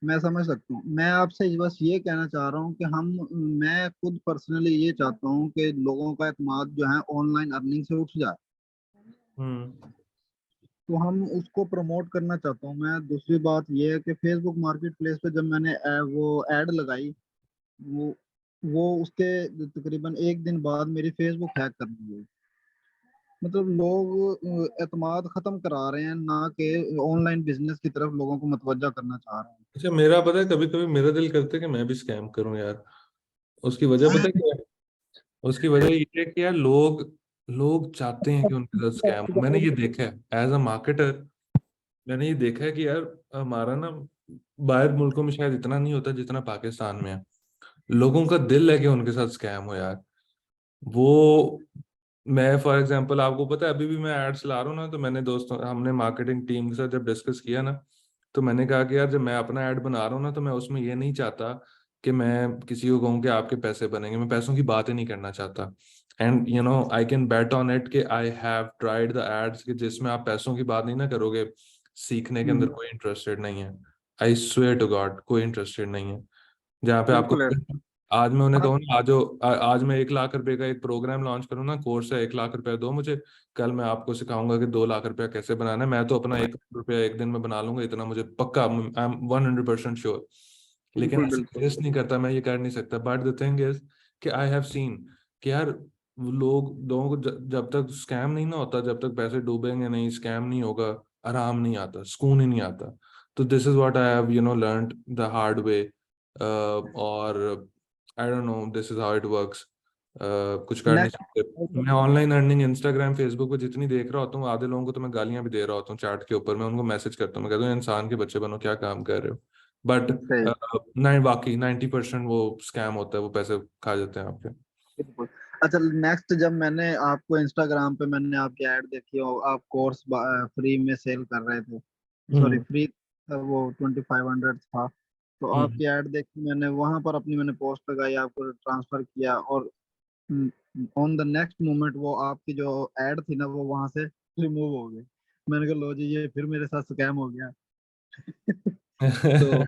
[SPEAKER 12] मैं समझ सकता हूँ। मैं आपसे बस ये कहना चाह रहा हूँ कि मैं खुद पर्सनली ये चाहता हूँ कि लोगों का एतमाद जो है ऑनलाइन अर्निंग से उठ जाए।
[SPEAKER 1] हम्म
[SPEAKER 12] तो हम उसको प्रमोट करना चाहता हूँ मैं। दूसरी बात ये है कि फेसबुक मार्केट प्लेस पे जब मैंने वो एड लगाई, वो वो उसके तकरीबन एक दिन बाद मेरी फेसबुक हैक कर दी गई। मतलब लोग एतमाद खत्म करा रहे हैं, ना कि ऑनलाइन बिजनेस की तरफ लोगों को मतवज्जा करना चाह रहे
[SPEAKER 1] अच्छा, मेरा पता है कभी कभी मेरा दिल करता है कि मैं भी स्कैम करूं यार। उसकी वजह पता है क्या है? उसकी वजह ये है कि यार लोग लोग चाहते हैं कि उनके साथ स्कैम हो। मैंने ये देखा है एज अ मार्केटर। मैंने ये देखा है कि यार हमारा ना बाहर मुल्कों में शायद इतना नहीं होता जितना पाकिस्तान में है। लोगों का दिल है कि उनके साथ स्कैम हो यार। वो मैं फॉर एग्जांपल आपको पता है, अभी भी मैं एड्स ला रहा हूँ ना, तो मैंने दोस्तों हमने मार्केटिंग टीम के साथ जब डिस्कस किया ना, तो मैंने कहा कि यार जब मैं अपना ऐड बना रहा हूँ ना, तो मैं उसमें ये नहीं चाहता कि मैं किसी को कहूँ कि आपके पैसे बनेंगे, मैं पैसों की बात ही नहीं करना चाहता। And you know I can bet on it कि I have tried the ads कि जिसमें आप पैसों की बात नहीं ना करोगे, सीखने के अंदर कोई इंटरेस्टेड नहीं है। आई स्वेयर टू गॉड कोई इंटरेस्टेड नहीं है। जहाँ पे आपको
[SPEAKER 12] बिल्कुल
[SPEAKER 1] आज मैं उन्हें कहूँ ना, आज मैं 1 लाख रुपए का एक प्रोग्राम लॉन्च करूँ ना, कोर्स है 1 लाख रुपया दो मुझे, कल मैं आपको सिखाऊंगा कि 2 लाख रुपया कैसे बनाना है। मैं तो अपना 1 करोड़ रुपया एक दिन में बना लूंगा, इतना मुझे पक्का, आई एम 100% श्योर। लेकिन ऐसे exist नहीं करता, मैं ये कर नहीं सकता। बट द थिंग इज कि आई हैव सीन कि यार लोगों को जब तक स्कैम नहीं ना होता, जब तक पैसे डूबेंगे नहीं, स्कैम नहीं होगा, आराम नहीं आता, सुकून ही नहीं आता। तो this is what I have learned the hard way. और I don't know, this is how it works. कुछ कर नहीं सकते। मैं ऑनलाइन अर्निंग इंस्टाग्राम फेसबुक पे जितनी देख रहा होता हूँ, आधे लोगों को तो मैं गालियां भी दे रहा होता हूँ चैट के ऊपर। मैं उनको मैसेज करता हूँ, मैं कहता हूँ इंसान के बच्चे बनो, क्या काम कर रहे हो। बट नहीं, बाकी 90% वो स्कैम होता है, वो पैसे खा जाते हैं आपके।
[SPEAKER 12] बिल्कुल। अच्छा, नेक्स्ट जब मैंने आपको इंस्टाग्राम पे मैंने आपकी ऐड देखी हो, आप कोर्स फ्री में सेल कर रहे थे, सॉरी फ्री, वो 2500 था, तो आपकी ऐड देखी मैंने, वहां पर अपनी मैंने पोस्ट लगाई, आपको ट्रांसफर किया, और ऑन द नेक्स्ट मोमेंट वो आपकी जो ऐड थी ना वो वहां से रिमूव हो गई। मैंने कहा लो जी, ये फिर मेरे साथ स्कैम हो गया। तो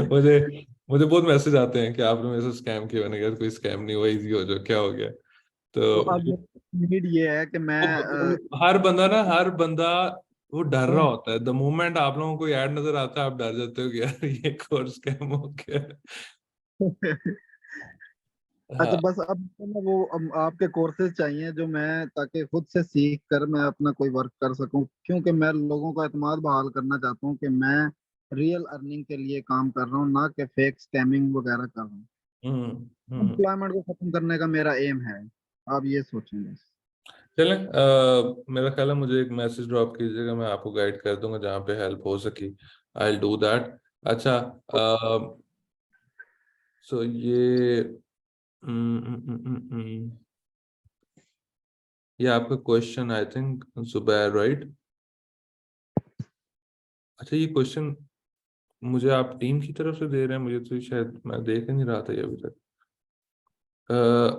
[SPEAKER 1] मुझे मुझे बहुत मैसेज आते हैं कि आपने मेरे से स्कैम किया। मैंने कहा कोई स्कैम नहीं हुआ, इजी हो जाओ, क्या हो गया।
[SPEAKER 12] तो
[SPEAKER 1] तो
[SPEAKER 12] अब नीड ये है कि मैं
[SPEAKER 1] हर बंदा वो डर रहा होता है। द मोमेंट आप लोगों को कोई ऐड नजर आता है, आप डर जाते हो कि यार ये कोर्स स्कैम हो गया।
[SPEAKER 12] अच्छा,
[SPEAKER 1] हाँ,
[SPEAKER 12] बस अब तो मैं वो आपके कोर्सेज चाहिए जो मैं, ताकि खुद से सीख कर मैं अपना कोई वर्क कर सकूं, क्योंकि मैं लोगों का एतमाद बहाल करना चाहता हूं कि मैं रियल अर्निंग के लिए काम कर रहा हूं, ना कि फेक स्कैमिंग वगैरह कर रहा हूं। एम्प्लॉयमेंट को खत्म करने का मेरा एम है, आप ये सोचें बस।
[SPEAKER 1] चलें। मेरा ख्याल है मुझे एक मैसेज ड्रॉप कीजिएगा, मैं आपको गाइड कर दूंगा जहाँ पे हेल्प हो सकी। I will do that. अच्छा, सो ये आपका question I think Zubair, right? अच्छा, ये क्वेश्चन मुझे आप टीम की तरफ से दे रहे हैं, मुझे तो शायद मैं देख ही नहीं रहा था ये अभी तक।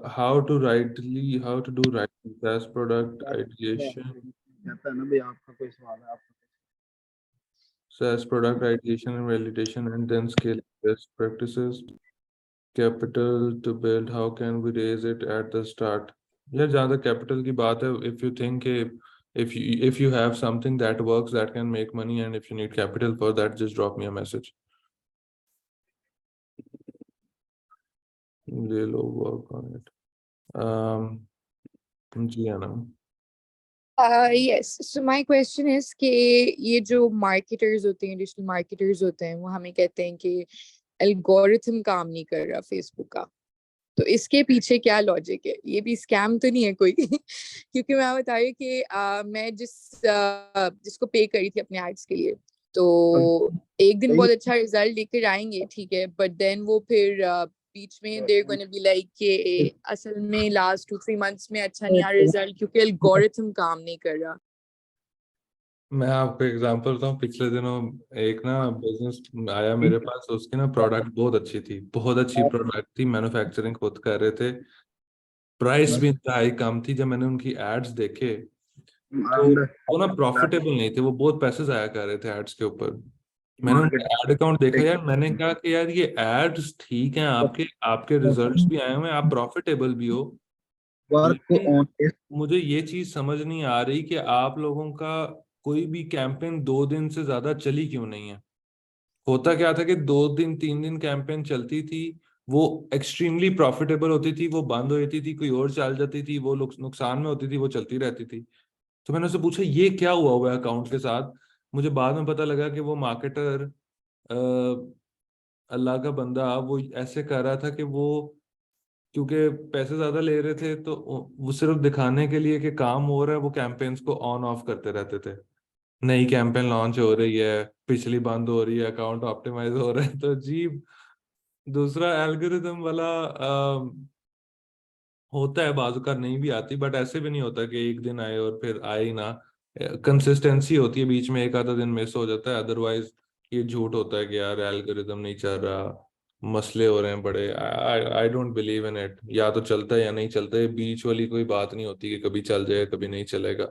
[SPEAKER 1] How to do writing SaaS product ideation,
[SPEAKER 12] कहता है ना भाई, आपका कोई सवाल है आप।
[SPEAKER 1] SaaS product ideation and validation, and then scale best practices. Capital to build, how can we raise it at the start? यार जहाँ तक कैपिटल की बात है, if you think if you have something that works that can make money, and if you need capital for that, just drop me a message. They will work on it. जी आना।
[SPEAKER 9] Yes, so my question is कि ये जो marketers होते हैं, digital marketers होते हैं, वो हमें कहते हैं कि algorithm काम नहीं कर रहा Facebook का, तो इसके पीछे क्या लॉजिक है? ये भी स्कैम तो नहीं है कोई? क्योंकि मैं बता रही हूँ कि मैं जिसको पे करी थी अपने एड्स के लिए, तो एक दिन बहुत अच्छा रिजल्ट लेकर आएंगे, ठीक है, बट देन वो फिर बीच में देयर गोना बी लाइक कि असल में लास्ट 2-3 मंथ्स में अच्छा नहीं आ रिजल्ट क्योंकि एल्गोरिथम काम नहीं कर रहा।
[SPEAKER 1] मैं आपको एग्जांपल बताऊं, पिछले दिनों एक ना बिजनेस आया मेरे पास, उसकी ना प्रोडक्ट बहुत अच्छी थी, बहुत अच्छी प्रोडक्ट थी, मैन्युफैक्चरिंग खुद कर रहे थे, प्राइस भी इंतहाई कम थी। जब मैंने उनकी एड्स देखे तो वो ना प्रॉफिटेबल नहीं थे, वो बहुत पैसे जाया कर रहे थे एड्स के ऊपर। मैंने उनका एड अकाउंट देखा यार, मैंने कहा कि यार ये एड्स ठीक हैं, आपके आपके रिजल्ट्स भी आए हुए हैं, आप प्रॉफिटेबल भी हो, लेकिन मुझे ये चीज समझ नहीं आ रही कि आप लोगों का कोई भी कैंपेन 2 दिन से ज्यादा चली क्यों नहीं है। होता क्या था कि 2 दिन 3 दिन कैंपेन चलती थी, वो एक्सट्रीमली प्रॉफिटेबल होती थी, वो बंद हो जाती थी, कोई और चल जाती थी, वो नुकसान में होती थी, वो चलती रहती थी। तो मैंने उससे पूछा ये क्या हुआ है अकाउंट के साथ। मुझे बाद में पता लगा कि वो मार्केटर, अल्लाह का बंदा, वो ऐसे कर रहा था कि वो क्योंकि पैसे ज्यादा ले रहे थे, तो वो सिर्फ दिखाने के लिए कि काम हो रहा है, वो कैंपेन्स को ऑन ऑफ करते रहते थे। नई कैंपेन लॉन्च हो रही है, पिछली बंद हो रही है, अकाउंट ऑप्टिमाइज हो रहा है, तो अजीब दूसरा एल्गोरिदम वाला होता है, बाजू का नहीं भी आती, बट ऐसे भी नहीं होता कि एक दिन आए और फिर आए ही ना। कंसिस्टेंसी होती है, बीच में एक आधा दिन मिस हो जाता है, अदरवाइज ये झूठ होता है कि यार एल्गोरिदम नहीं चल रहा, मसले हो रहे हैं बड़े। I don't believe in it. या तो चलता है या नहीं चलता है, बीच वाली कोई बात नहीं होती कि कभी चल जाए कभी नहीं चलेगा।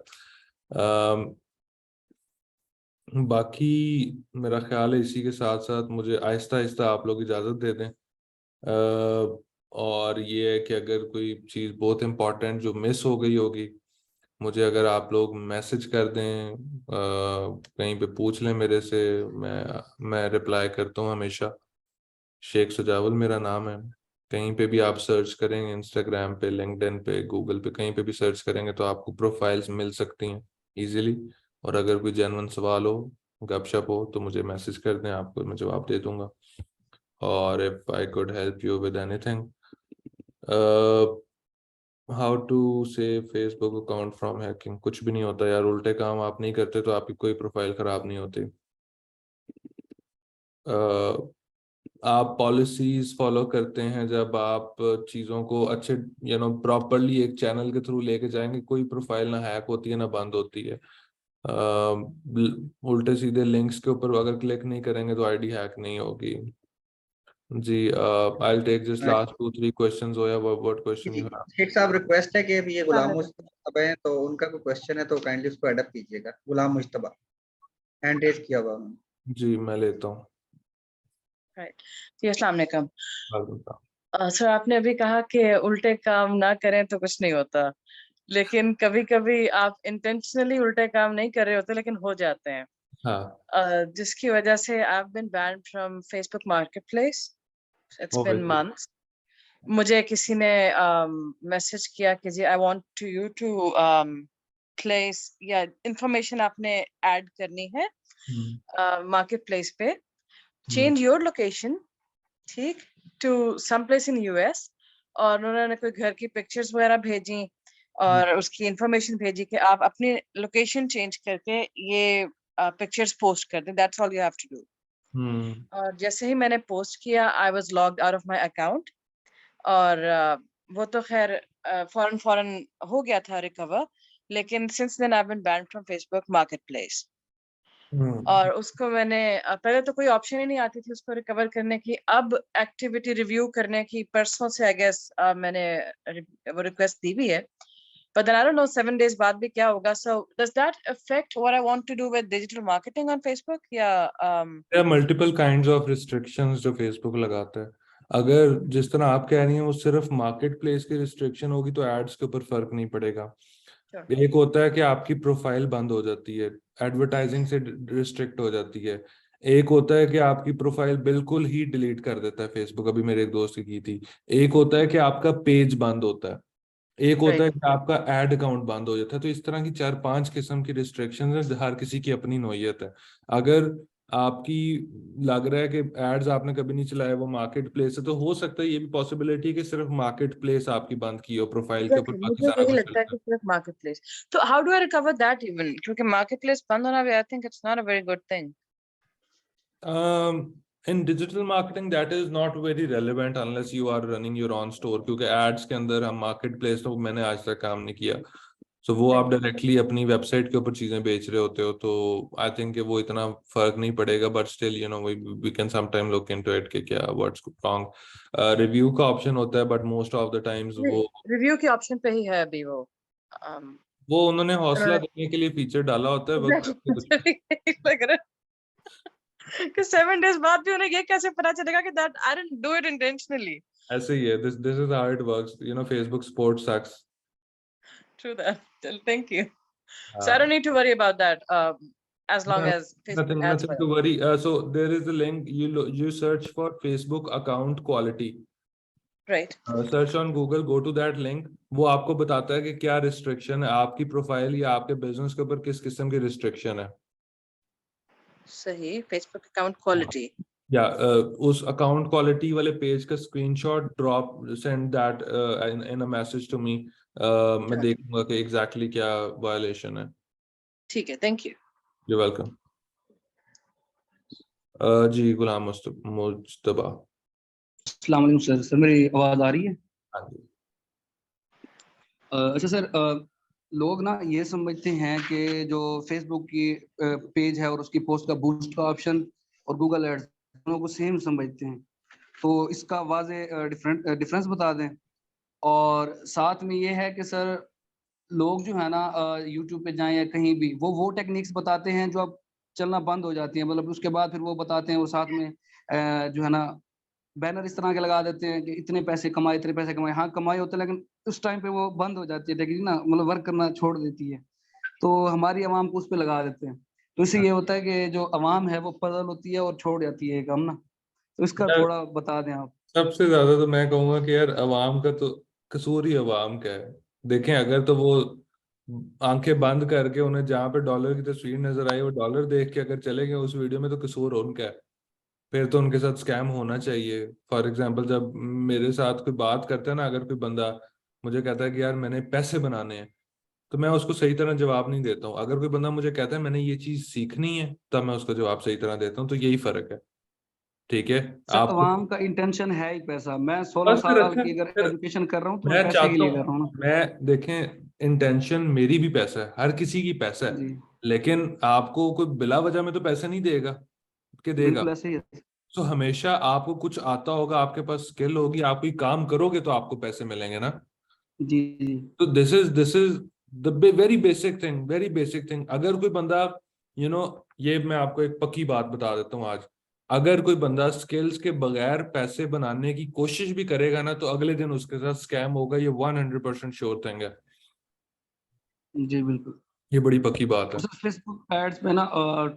[SPEAKER 1] बाकी मेरा ख्याल है इसी के साथ साथ मुझे आहिस्ता आहिस्ता आप लोग इजाज़त दे दें। और ये है कि अगर कोई चीज़ बहुत इम्पोर्टेंट जो मिस हो गई होगी, मुझे अगर आप लोग मैसेज कर दें, कहीं पे पूछ लें मेरे से, मैं रिप्लाई करता हूँ हमेशा। शेख सुजावल मेरा नाम है। कहीं पे भी आप सर्च करेंगे, इंस्टाग्राम पे, लिंक्डइन पे, गूगल पे, कहीं पे भी सर्च करेंगे तो आपको प्रोफाइल्स मिल सकती हैं इजीली। और अगर कोई जेन्युइन सवाल हो, गपशप हो, तो मुझे मैसेज कर दें, आपको मैं जवाब दे दूंगा। और if I could help you with anything, how to save Facebook account from hacking, कुछ भी नहीं होता यार, उल्टे काम आप नहीं करते तो आपकी कोई प्रोफाइल खराब नहीं होती। आप पॉलिसीज फॉलो करते हैं जब आप चीज़ों को अच्छे प्रॉपरली एक चैनल के थ्रू लेके जाएंगे, कोई प्रोफाइल ना हैक होती है ना बंद होती है। उल्टे सीधे लिंक्स के ऊपर अगर क्लिक नहीं करेंगे तो आईडी हैक नहीं होगी जी। I will take just last 2-3 questions. हो या what question you have?
[SPEAKER 2] Sheikh साहब रिक्वेस्ट है कि अभी ये गुलाम मुस्तफा है तो उनका कोई क्वेश्चन है तो काइंडली उसको एड अप कीजिएगा। गुलाम मुस्तफा हैंड रेज किया हुआ उन्होंने।
[SPEAKER 1] जी मैं लेता हूँ।
[SPEAKER 13] जी अस्सलाम वालेकुम। सर आपने अभी कहा कि उल्टे काम ना करें तो कुछ नहीं होता, लेकिन कभी कभी आप इंटेंशनली उल्टे काम नहीं कर रहे होते लेकिन हो जाते हैं।
[SPEAKER 1] हाँ।
[SPEAKER 13] जिसकी वजह से I have been banned from Facebook Marketplace. It's been months. मुझे किसी ने मैसेज किया कि जी I want to you to place या इंफॉर्मेशन आपने ऐड करनी है मार्केटप्लेस पे, चेंज योर लोकेशन, ठीक, to some place in US. और उन्होंने कोई घर की पिक्चर्स वगैरह भेजी और उसकी इंफॉर्मेशन भेजी कि आप अपनी लोकेशन चेंज करके ये पिक्चर्स पोस्ट कर दें, that's all you have to do. और जैसे ही मैंने पोस्ट किया I was logged out of my account और वो तो खैर फौरन हो गया था रिकवर, लेकिन since then I have been banned from Facebook Marketplace. और उसको मैंने पहले तो कोई ऑप्शन ही नहीं आती थी उसको रिकवर करने की, अब एक्टिविटी रिव्यू करने की परसों से आई गेस मैंने वो रिक्वेस्ट दी भी है, but then I don't know 7 days बाद भी क्या होगा। So does that affect what I want to do with digital marketing on Facebook?
[SPEAKER 1] There are multiple kinds of restrictions जो Facebook लगाता है। अगर जिस तरह आप कह रही हैं वो सिर्फ मार्केट प्लेस की रिस्ट्रिक्शन होगी तो एड्स के ऊपर फर्क नहीं पड़ेगा। एक होता है कि आपकी प्रोफाइल बंद हो जाती है, एडवर्टाइजिंग से रिस्ट्रिक्ट हो जाती है। एक होता है कि आपकी प्रोफाइल बिल्कुल ही डिलीट कर देता है फेसबुक, अभी मेरे एक दोस्त की थी। एक होता है कि आपका पेज बंद होता है। एक होता है कि आपका एड अकाउंट बंद हो जाता है। तो इस तरह की 4-5 किस्म की रिस्ट्रिक्शंस है, हर किसी की अपनी नोयत है। अगर आपकी लग रहा है कि एड्स आपने कभी नहीं चलाया वो मार्केट प्लेस है, तो हो सकता है ये भी पॉसिबिलिटी कि सिर्फ मार्केट प्लेस आपकी बंद की हो प्रोफाइल के ऊपर, बाकी सारा
[SPEAKER 13] मुझे
[SPEAKER 1] कुछ
[SPEAKER 13] लगता है कि सिर्फ मार्केटप्लेस। तो how do I recover that even, क्योंकि मार्केटप्लेस बंद होना भी आई think it's not a very good thing.
[SPEAKER 1] In digital marketing that is not very relevant unless you are running your own store, क्योंकि एड्स के अंदर हम market place तो मैंने आज तक काम नहीं किया। सो वो आप डायरेक्टली अपनी वेबसाइट के ऊपर चीजें बेच रहे होते हो, तो आई थिंक वो इतना फर्क नहीं पड़ेगा। But still we can some time look into it कि क्या व्हाट्स रॉन्ग। रिव्यू का ऑप्शन होता है but most of the times वो
[SPEAKER 13] रिव्यू के ऑप्शन पे ही है अभी
[SPEAKER 1] वो उन्होंने हौसला देने के लिए फीचर डाला होता है।
[SPEAKER 13] लग रहा है कि 7 days बाद भी उन्हें ये कैसे पता चलेगा कि that I didn't do it intentionally.
[SPEAKER 1] ऐसे ही है, this is how it works. Facebook support sucks.
[SPEAKER 13] True that. Thank you. So I don't need to worry about that as long as Facebook
[SPEAKER 1] nothing to worry. So there is a link, you search for Facebook account quality.
[SPEAKER 13] Right.
[SPEAKER 1] Search on Google, go to that link. वो आपको बताता है कि क्या restriction है आपकी profile या आपके बिजनेस के ऊपर, किस किस्म की रिस्ट्रिक्शन है।
[SPEAKER 13] सही। Facebook account quality.
[SPEAKER 1] या उस अकाउंट क्वालिटी वाले पेज का screenshot drop, send that in a message to me. मैं देखूंगा कि एग्जैक्टली क्या वायलेशन है।
[SPEAKER 13] ठीक है, थैंक यू।
[SPEAKER 1] You welcome. जी गुलाम मुस्तफा।
[SPEAKER 14] अस्सलाम वालेकुम सर। सर मेरी आवाज आ रही है?
[SPEAKER 1] हाँ जी।
[SPEAKER 14] अच्छा सर, लोग ना ये समझते हैं कि जो फेसबुक की पेज है और उसकी पोस्ट का बूस्ट का ऑप्शन और गूगल एड्स दोनों को सेम समझते हैं, तो इसका वाजे डिफरेंस बता दें। और साथ में ये है कि सर लोग जो है ना यूट्यूब पे जाएं या कहीं भी वो टेक्निक्स बताते हैं जो अब चलना बंद हो जाती है, मतलब उसके बाद फिर वो बताते हैं और साथ में जो है ना बैनर इस तरह के लगा देते हैं कि इतने पैसे कमाए इतने पैसे कमाए। हाँ कमाए होते हैं, लेकिन उस टाइम पे वो बंद हो जाती है टेक्निक ना, मतलब वर्क करना छोड़ देती है, तो हमारी आवाम को उस पर लगा देते हैं। तो इससे ये होता है कि जो आवाम है वो पजल होती है और छोड़ जाती है काम ना, तो इसका
[SPEAKER 1] यार,
[SPEAKER 14] थोड़ा बता दें आप।
[SPEAKER 1] सबसे ज्यादा तो मैं कहूंगा कि यार अवाम का तो कसूर ही अवाम का है। देखें, अगर तो वो आंखें बंद करके उन्हें जहाँ पे डॉलर की तस्वीर नजर आई वो डॉलर देख के अगर चले गए उस वीडियो में, तो कसूर उनका है। फिर तो उनके साथ स्कैम होना चाहिए। फॉर एग्जाम्पल, जब मेरे साथ कोई बात करता है ना, अगर कोई बंदा मुझे कहता है कि यार मैंने पैसे बनाने हैं, तो मैं उसको सही तरह जवाब नहीं देता हूँ। अगर कोई बंदा मुझे कहता है मैंने ये चीज सीखनी है, तब मैं उसका जवाब सही तरह देता हूँ। तो यही फर्क है। ठीक है।
[SPEAKER 14] सर
[SPEAKER 1] आपको
[SPEAKER 14] आवाम का इंटेंशन है ही पैसा। मैं 16
[SPEAKER 1] बस फिर
[SPEAKER 14] साल
[SPEAKER 1] अच्छा,
[SPEAKER 14] की अगर
[SPEAKER 1] फिर
[SPEAKER 14] एजुकेशन कर रहा हूँ तो मैं
[SPEAKER 1] मैं
[SPEAKER 14] पैसे के
[SPEAKER 1] चाहता
[SPEAKER 14] लिए कर रहा हूँ
[SPEAKER 1] हूँ,
[SPEAKER 14] ना।
[SPEAKER 1] मैं देखें, इंटेंशन मेरी भी पैसा है, हर किसी की पैसा है।
[SPEAKER 14] जी
[SPEAKER 1] लेकिन आपको कोई बिला वजह में तो पैसा नहीं देगा कि देगा।
[SPEAKER 14] बिल्कुल ऐसे ही है।
[SPEAKER 1] तो हमेशा आपको कुछ आता होगा, आपके पास स्किल होगी, आप कोई काम करोगे तो आपको पैसे मिलेंगे ना।
[SPEAKER 14] जी जी
[SPEAKER 1] तो this is the very basic thing, very basic thing. अगर कोई बंदा ये मैं आपको एक पक्की बात बता देता हूँ आज, अगर कोई बंदा स्किल्स के बगैर पैसे बनाने की कोशिश भी करेगा ना, तो अगले दिन उसके साथ स्कैम होगा। ये 100% श्योर थिंग है।
[SPEAKER 14] जी बिल्कुल।
[SPEAKER 1] ये बड़ी पक्की बात है।
[SPEAKER 14] और सर फेसबुक एड्स पे ना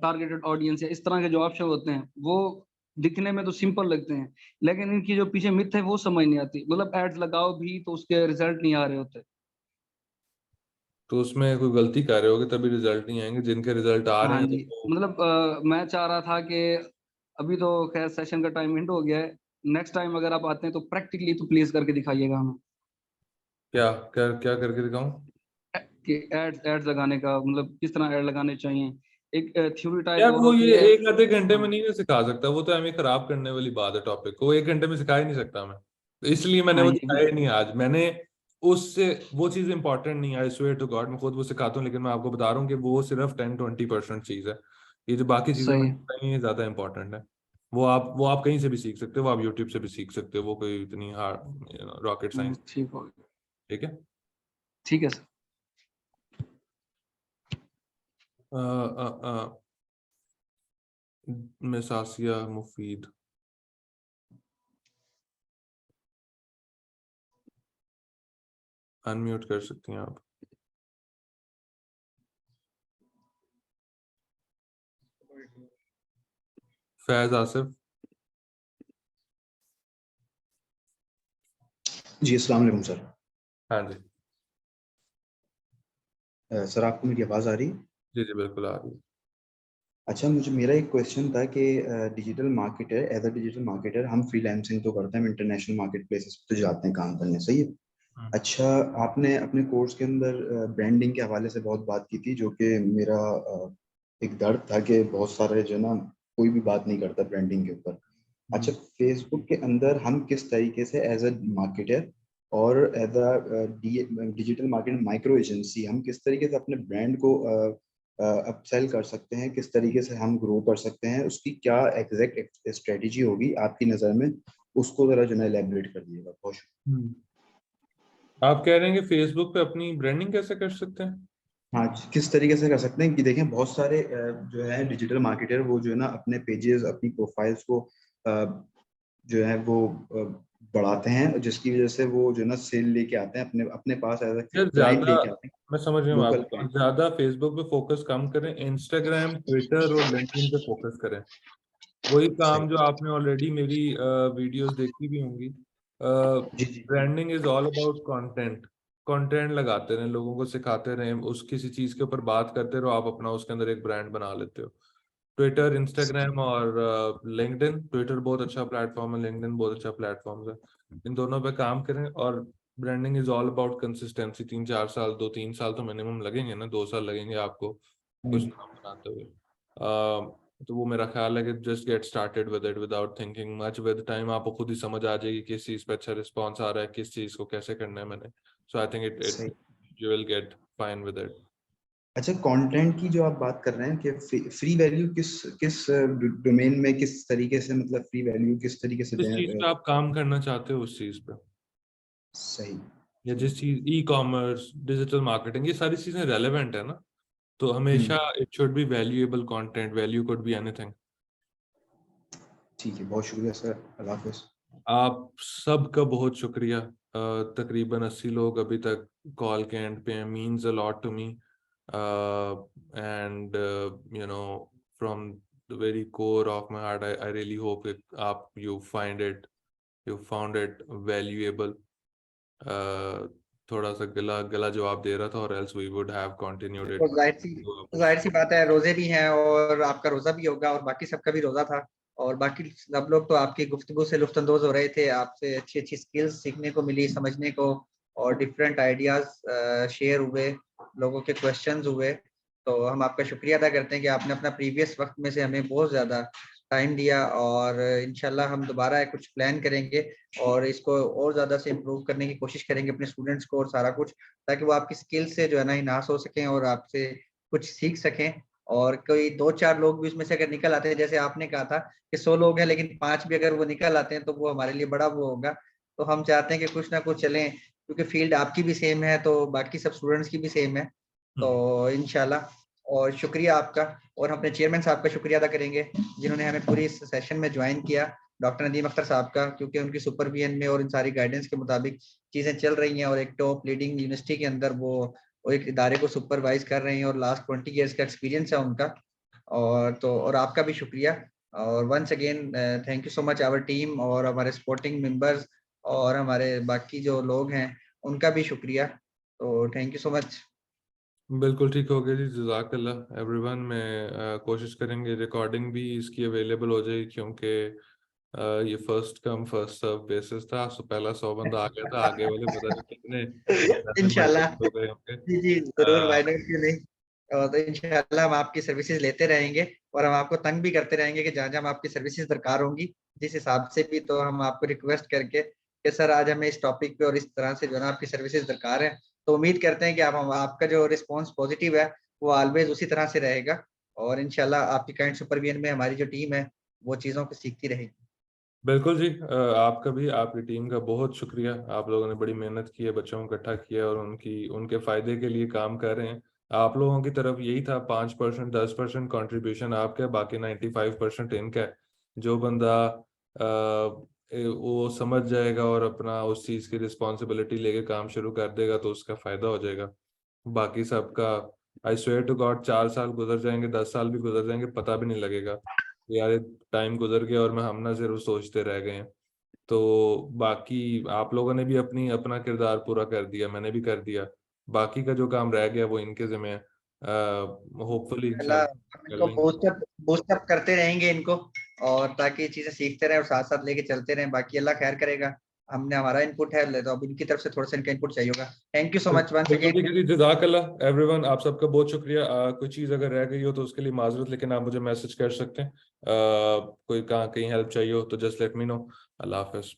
[SPEAKER 14] टारगेटेड ऑडियंस है, इस तरह के जो ऑप्शन होते हैं वो दिखने में तो सिंपल लगते हैं, लेकिन इनकी जो पीछे मिथ है वो समझ नहीं आती। मतलब एड्स लगाओ भी तो उसके रिजल्ट नहीं आ रहे होते।
[SPEAKER 1] तो उसमें कोई गलती कर रहे होगे तभी रिजल्ट नहीं आएंगे। जिनके रिजल्ट आ रहे
[SPEAKER 14] हाँ
[SPEAKER 1] हैं
[SPEAKER 14] जी,
[SPEAKER 1] तो
[SPEAKER 14] मतलब मैं चाह रहा था कि अभी तो खैर सेशन का टाइम एंड हो गया है, नेक्स्ट टाइम अगर आप आते हैं तो प्रैक्टिकली तो प्लीज करके दिखाइएगा हमें
[SPEAKER 1] क्या क्या क्या करके दिखाऊं?
[SPEAKER 14] कि एड्स लगाने का, मतलब किस तरह ऐड लगाने चाहिए। एक थ्योरी टाइप
[SPEAKER 1] यार
[SPEAKER 14] और
[SPEAKER 1] वो
[SPEAKER 14] होती
[SPEAKER 1] ये
[SPEAKER 14] है।
[SPEAKER 1] एक आधे घंटे में
[SPEAKER 14] हाँ
[SPEAKER 1] नहीं ना सिखा सकता। वो तो हमें खराब करने वाली बात है टॉपिक को। वो एक घंटे में सिखा ही नहीं सकता मैं, तो इसलिए मैंने
[SPEAKER 14] हाँ
[SPEAKER 1] वो
[SPEAKER 14] ये
[SPEAKER 1] दिखाया ही नहीं आज। मैंने उससे वो चीज इंपॉर्टेंट नहीं है, आई स्वेयर टू गॉड। मैं खुद वो सिखाता हूँ, लेकिन मैं आपको बता रहा हूँ कि वो सिर्फ 10-20% चीज है। ये जो बाकी चीजें
[SPEAKER 14] सही
[SPEAKER 1] मैंने
[SPEAKER 14] है।
[SPEAKER 1] बताई हैं, ये ज्यादा इंपॉर्टेंट है। वो आप कहीं से भी सीख सकते हो, वो आप यूट्यूब से भी सीख सकते हो। वो कोई इतनी हार्ड रॉकेट साइंस।
[SPEAKER 14] ठीक हो गया।
[SPEAKER 1] ठीक है।
[SPEAKER 14] ठीक है सर।
[SPEAKER 1] मिस आसिया मुफीद, अनम्यूट कर सकती हैं आप। फैज आसिफ।
[SPEAKER 15] जी अस्सलाम वालेकुम सर।
[SPEAKER 1] हाँ जी।
[SPEAKER 15] सर आपको मेरी आवाज़ आ रही है?
[SPEAKER 1] जी जी बिल्कुल आ रही है।
[SPEAKER 15] अच्छा, मेरा एक क्वेश्चन था कि digital marketer, as a digital marketer हम फ्रीलांसिंग तो करते हैं, हम इंटरनेशनल मार्केट प्लेसेस पे तो जाते हैं काम करने, सही है। अच्छा, आपने अपने कोर्स के अंदर ब्रांडिंग के हवाले से बहुत बात की थी, जो कि मेरा एक दर्द था कि बहुत सारे जो ना कोई भी बात नहीं करता ब्रांडिंग के ऊपर। अच्छा, फेसबुक के अंदर हम किस तरीके से एज अ मार्केटर और as a digital market micro agency हम किस तरीके से अपने ब्रांड को अपसेल कर सकते हैं, किस तरीके से हम ग्रो कर सकते हैं, उसकी क्या एग्जैक्ट स्ट्रेटजी होगी आपकी नज़र में, उसको जरा जो है एलैबोरेट कर दीजिएगा। बहुत शुक्रिया।
[SPEAKER 1] आप कह रहे हैं कि फेसबुक पे अपनी ब्रांडिंग कैसे कर सकते हैं?
[SPEAKER 15] हाँ, किस तरीके से कर सकते हैं कि देखें बहुत सारे जो है डिजिटल मार्केटर वो जो है ना अपने पेजेस, अपनी प्रोफाइल्स को जो है वो बढ़ाते हैं, जिसकी वजह से वो जो है ना सेल लेके आते हैं अपने अपने पास, एज अ
[SPEAKER 1] यार
[SPEAKER 15] क्लाइंट
[SPEAKER 1] ज्यादा,
[SPEAKER 15] लेके आते हैं,
[SPEAKER 1] मैं समझ रहा हूँ
[SPEAKER 15] लोकल
[SPEAKER 1] आपको,
[SPEAKER 15] क्लाइंट।
[SPEAKER 1] ज्यादा फेसबुक पे फोकस कम करें, इंस्टाग्राम, ट्विटर और लिंक्डइन पे फोकस करें। वही काम जो आपने ऑलरेडी मेरी वीडियोस देखी भी होंगी।
[SPEAKER 15] जी जी
[SPEAKER 1] branding is all about content. Content लगाते रहें, लोगों को सिखाते रहें, उस किसी चीज के ऊपर बात करते रहो, आप अपना उसके अंदर एक ब्रांड बना लेते हो। ट्विटर, इंस्टाग्राम और लिंक्डइन। ट्विटर बहुत अच्छा प्लेटफॉर्म है, लिंक्डइन बहुत अच्छा प्लेटफॉर्म है। इन दोनों पे काम करें। और branding is all about consistency. 3-4 साल, 2-3 साल तो मिनिमम लगेंगे ना, 2 साल लगेंगे आपको कुछ नाम बनाते हुए। तो वो मेरा ख्याल है कि just get started with it without thinking much. With time आपको खुद ही समझ आ जाएगी किस चीज़ पे अच्छा रिस्पॉन्स आ रहा है, किस चीज़ को कैसे करना है मैंने। सो आई थिंक इट
[SPEAKER 15] सही।
[SPEAKER 1] You will get fine with it.
[SPEAKER 15] अच्छा, कंटेंट की जो आप बात कर रहे हैं कि फ्री वैल्यू किस डोमेन में, किस तरीके से, मतलब फ्री वैल्यू किस तरीके से
[SPEAKER 1] जिस चीज पे आप काम करना चाहते हो उस चीज पे,
[SPEAKER 15] सही,
[SPEAKER 1] या जिस चीज ई-कॉमर्स, डिजिटल मार्केटिंग, ये सारी चीजें रेलेवेंट है ना, तो हमेशा it should be valuable content, value could be anything.
[SPEAKER 15] ठीक है, बहुत शुक्रिया सर, अल्लाह हाफिज।
[SPEAKER 1] आप सबका बहुत शुक्रिया। तकरीबन 80 लोग अभी तक कॉल के एंड पे हैं, means a lot to me, and you know from the very core of my heart I really hope आप यू फाउंड इट वैल्यूएबल। थोड़ा सा गला जवाब दे रहा था, और else we would have continued it.
[SPEAKER 2] तो जाहिर सी बात है, रोजे भी हैं और आपका रोजा भी होगा और बाकी सबका भी रोजा था, और बाकी सब लोग तो आपकी गुफ्तगू से लुत्फानंदोज हो रहे थे, आपसे अच्छी अच्छी स्किल्स सीखने को मिली, समझने को, और डिफरेंट आइडियाज शेयर हुए, लोगों के क्वेश्चंस हुए। तो हम आपका शुक्रिया अदा करते हैं कि आपने अपना प्रीवियस वक्त में से हमें बहुत ज़्यादा टाइम दिया, और इंशाल्लाह हम दोबारा कुछ प्लान करेंगे और इसको और ज़्यादा से इम्प्रूव करने की कोशिश करेंगे अपने स्टूडेंट्स को और सारा कुछ, ताकि वो आपकी स्किल से जो है ना इनहांस हो सकें और आपसे कुछ सीख सकें। और कोई 2-4 लोग भी उसमें से अगर निकल आते हैं, जैसे आपने कहा था कि 100 लोग हैं लेकिन 5 भी अगर वो निकल आते हैं तो वो हमारे लिए बड़ा वो होगा। तो हम चाहते हैं कि कुछ ना कुछ चलें, क्योंकि फील्ड आपकी भी सेम है तो बाकी सब स्टूडेंट्स की भी सेम है। तो इंशाल्लाह, और शुक्रिया आपका, और हम अपने चेयरमैन साहब का शुक्रिया अदा करेंगे जिन्होंने हमें पूरी इस सेशन में ज्वाइन किया, डॉक्टर नदीम अख्तर साहब का, क्योंकि उनकी सुपरविजन में और इन सारी गाइडेंस के मुताबिक चीज़ें चल रही हैं, और एक टॉप लीडिंग यूनिवर्सिटी के अंदर वो एक इदारे को सुपरवाइज कर रहे हैं और लास्ट 20 ईयर्स का एक्सपीरियंस है उनका। और आपका भी शुक्रिया, और once again thank you so much our team और हमारे सपोर्टिंग मेंबर्स और हमारे बाकी जो लोग हैं उनका भी शुक्रिया। तो थैंक यू सो मच।
[SPEAKER 1] बिल्कुल ठीक हो गया जी, जज़ाकल्लाह एवरीवन। में कोशिश करेंगे रिकॉर्डिंग भी इसकी अवेलेबल हो जाए, क्योंकि ये first come first serve basis था। पहला 100 बंदा आ गया था, आगे वाले पता नहीं कितने
[SPEAKER 2] इंशाल्लाह,
[SPEAKER 1] हो गए होंगे।
[SPEAKER 2] जी जी जरूर, वाई नॉट, क्यों नहीं। तो इंशाल्लाह हम आपकी सर्विसेज लेते रहेंगे और हम आपको तंग भी करते रहेंगे कि जहाँ जहाँ आपकी सर्विसेज दरकार होंगी जिस हिसाब से भी, तो हम आपको रिक्वेस्ट करके कि सर आज हमें इस टॉपिक पे और इस तरह से जो है ना आपकी सर्विसेज दरकार है। तो उम्मीद करते हैं कि आपका जो रिस्पॉन्स पॉजिटिव है वो ऑलवेज उसी तरह से रहेगा, और इंशाल्लाह आपकी काइंड सुपरविजन में हमारी जो टीम है वो चीज़ों को सीखती रहेगी।
[SPEAKER 1] बिल्कुल जी, आपका भी, आपकी टीम का बहुत शुक्रिया। आप लोगों ने बड़ी मेहनत की है, बच्चों को इकट्ठा किया और उनके फायदे के लिए काम कर रहे हैं। आप लोगों की तरफ यही था, 5% 10% कंट्रीब्यूशन आपका, बाकी 95% इनका है। जो बंदा वो समझ जाएगा और अपना उस चीज़ की रिस्पॉन्सिबिलिटी लेके काम शुरू कर देगा तो उसका फायदा हो जाएगा। बाकी सबका आई स्वेयर टू गॉड 4 साल गुजर जाएंगे, 10 साल भी गुजर जाएंगे, पता भी नहीं लगेगा यार टाइम गुजर गया और मैं हम ना सिर्फ सोचते रह गए हैं। तो बाकी आप लोगों ने भी अपना किरदार पूरा कर दिया, मैंने भी कर दिया। बाकी का जो काम रह गया वो इनके जिम्मे है। होपफुली
[SPEAKER 2] इंशाल्लाह हम इनको बूस्टअप करते रहेंगे इनको, और ताकि चीजें सीखते रहे और साथ साथ लेके चलते रहें। बाकी अल्लाह खैर करेगा, हमने हमारा इनपुट है, तो अब इनकी तरफ से थोड़ा सा इनका इनपुट चाहिए होगा। Thank you so much once
[SPEAKER 1] बिल्कुल
[SPEAKER 2] अगेन।
[SPEAKER 1] ठीक है जी, जज़ाकल्लाह एवरीवन, आप सबका बहुत शुक्रिया। कोई चीज़ अगर रह गई हो तो उसके लिए माजरत, लेकिन आप मुझे मैसेज कर सकते हैं। कोई कहीं हेल्प चाहिए हो तो जस्ट लेट मी नो। अल्लाह हाफिज।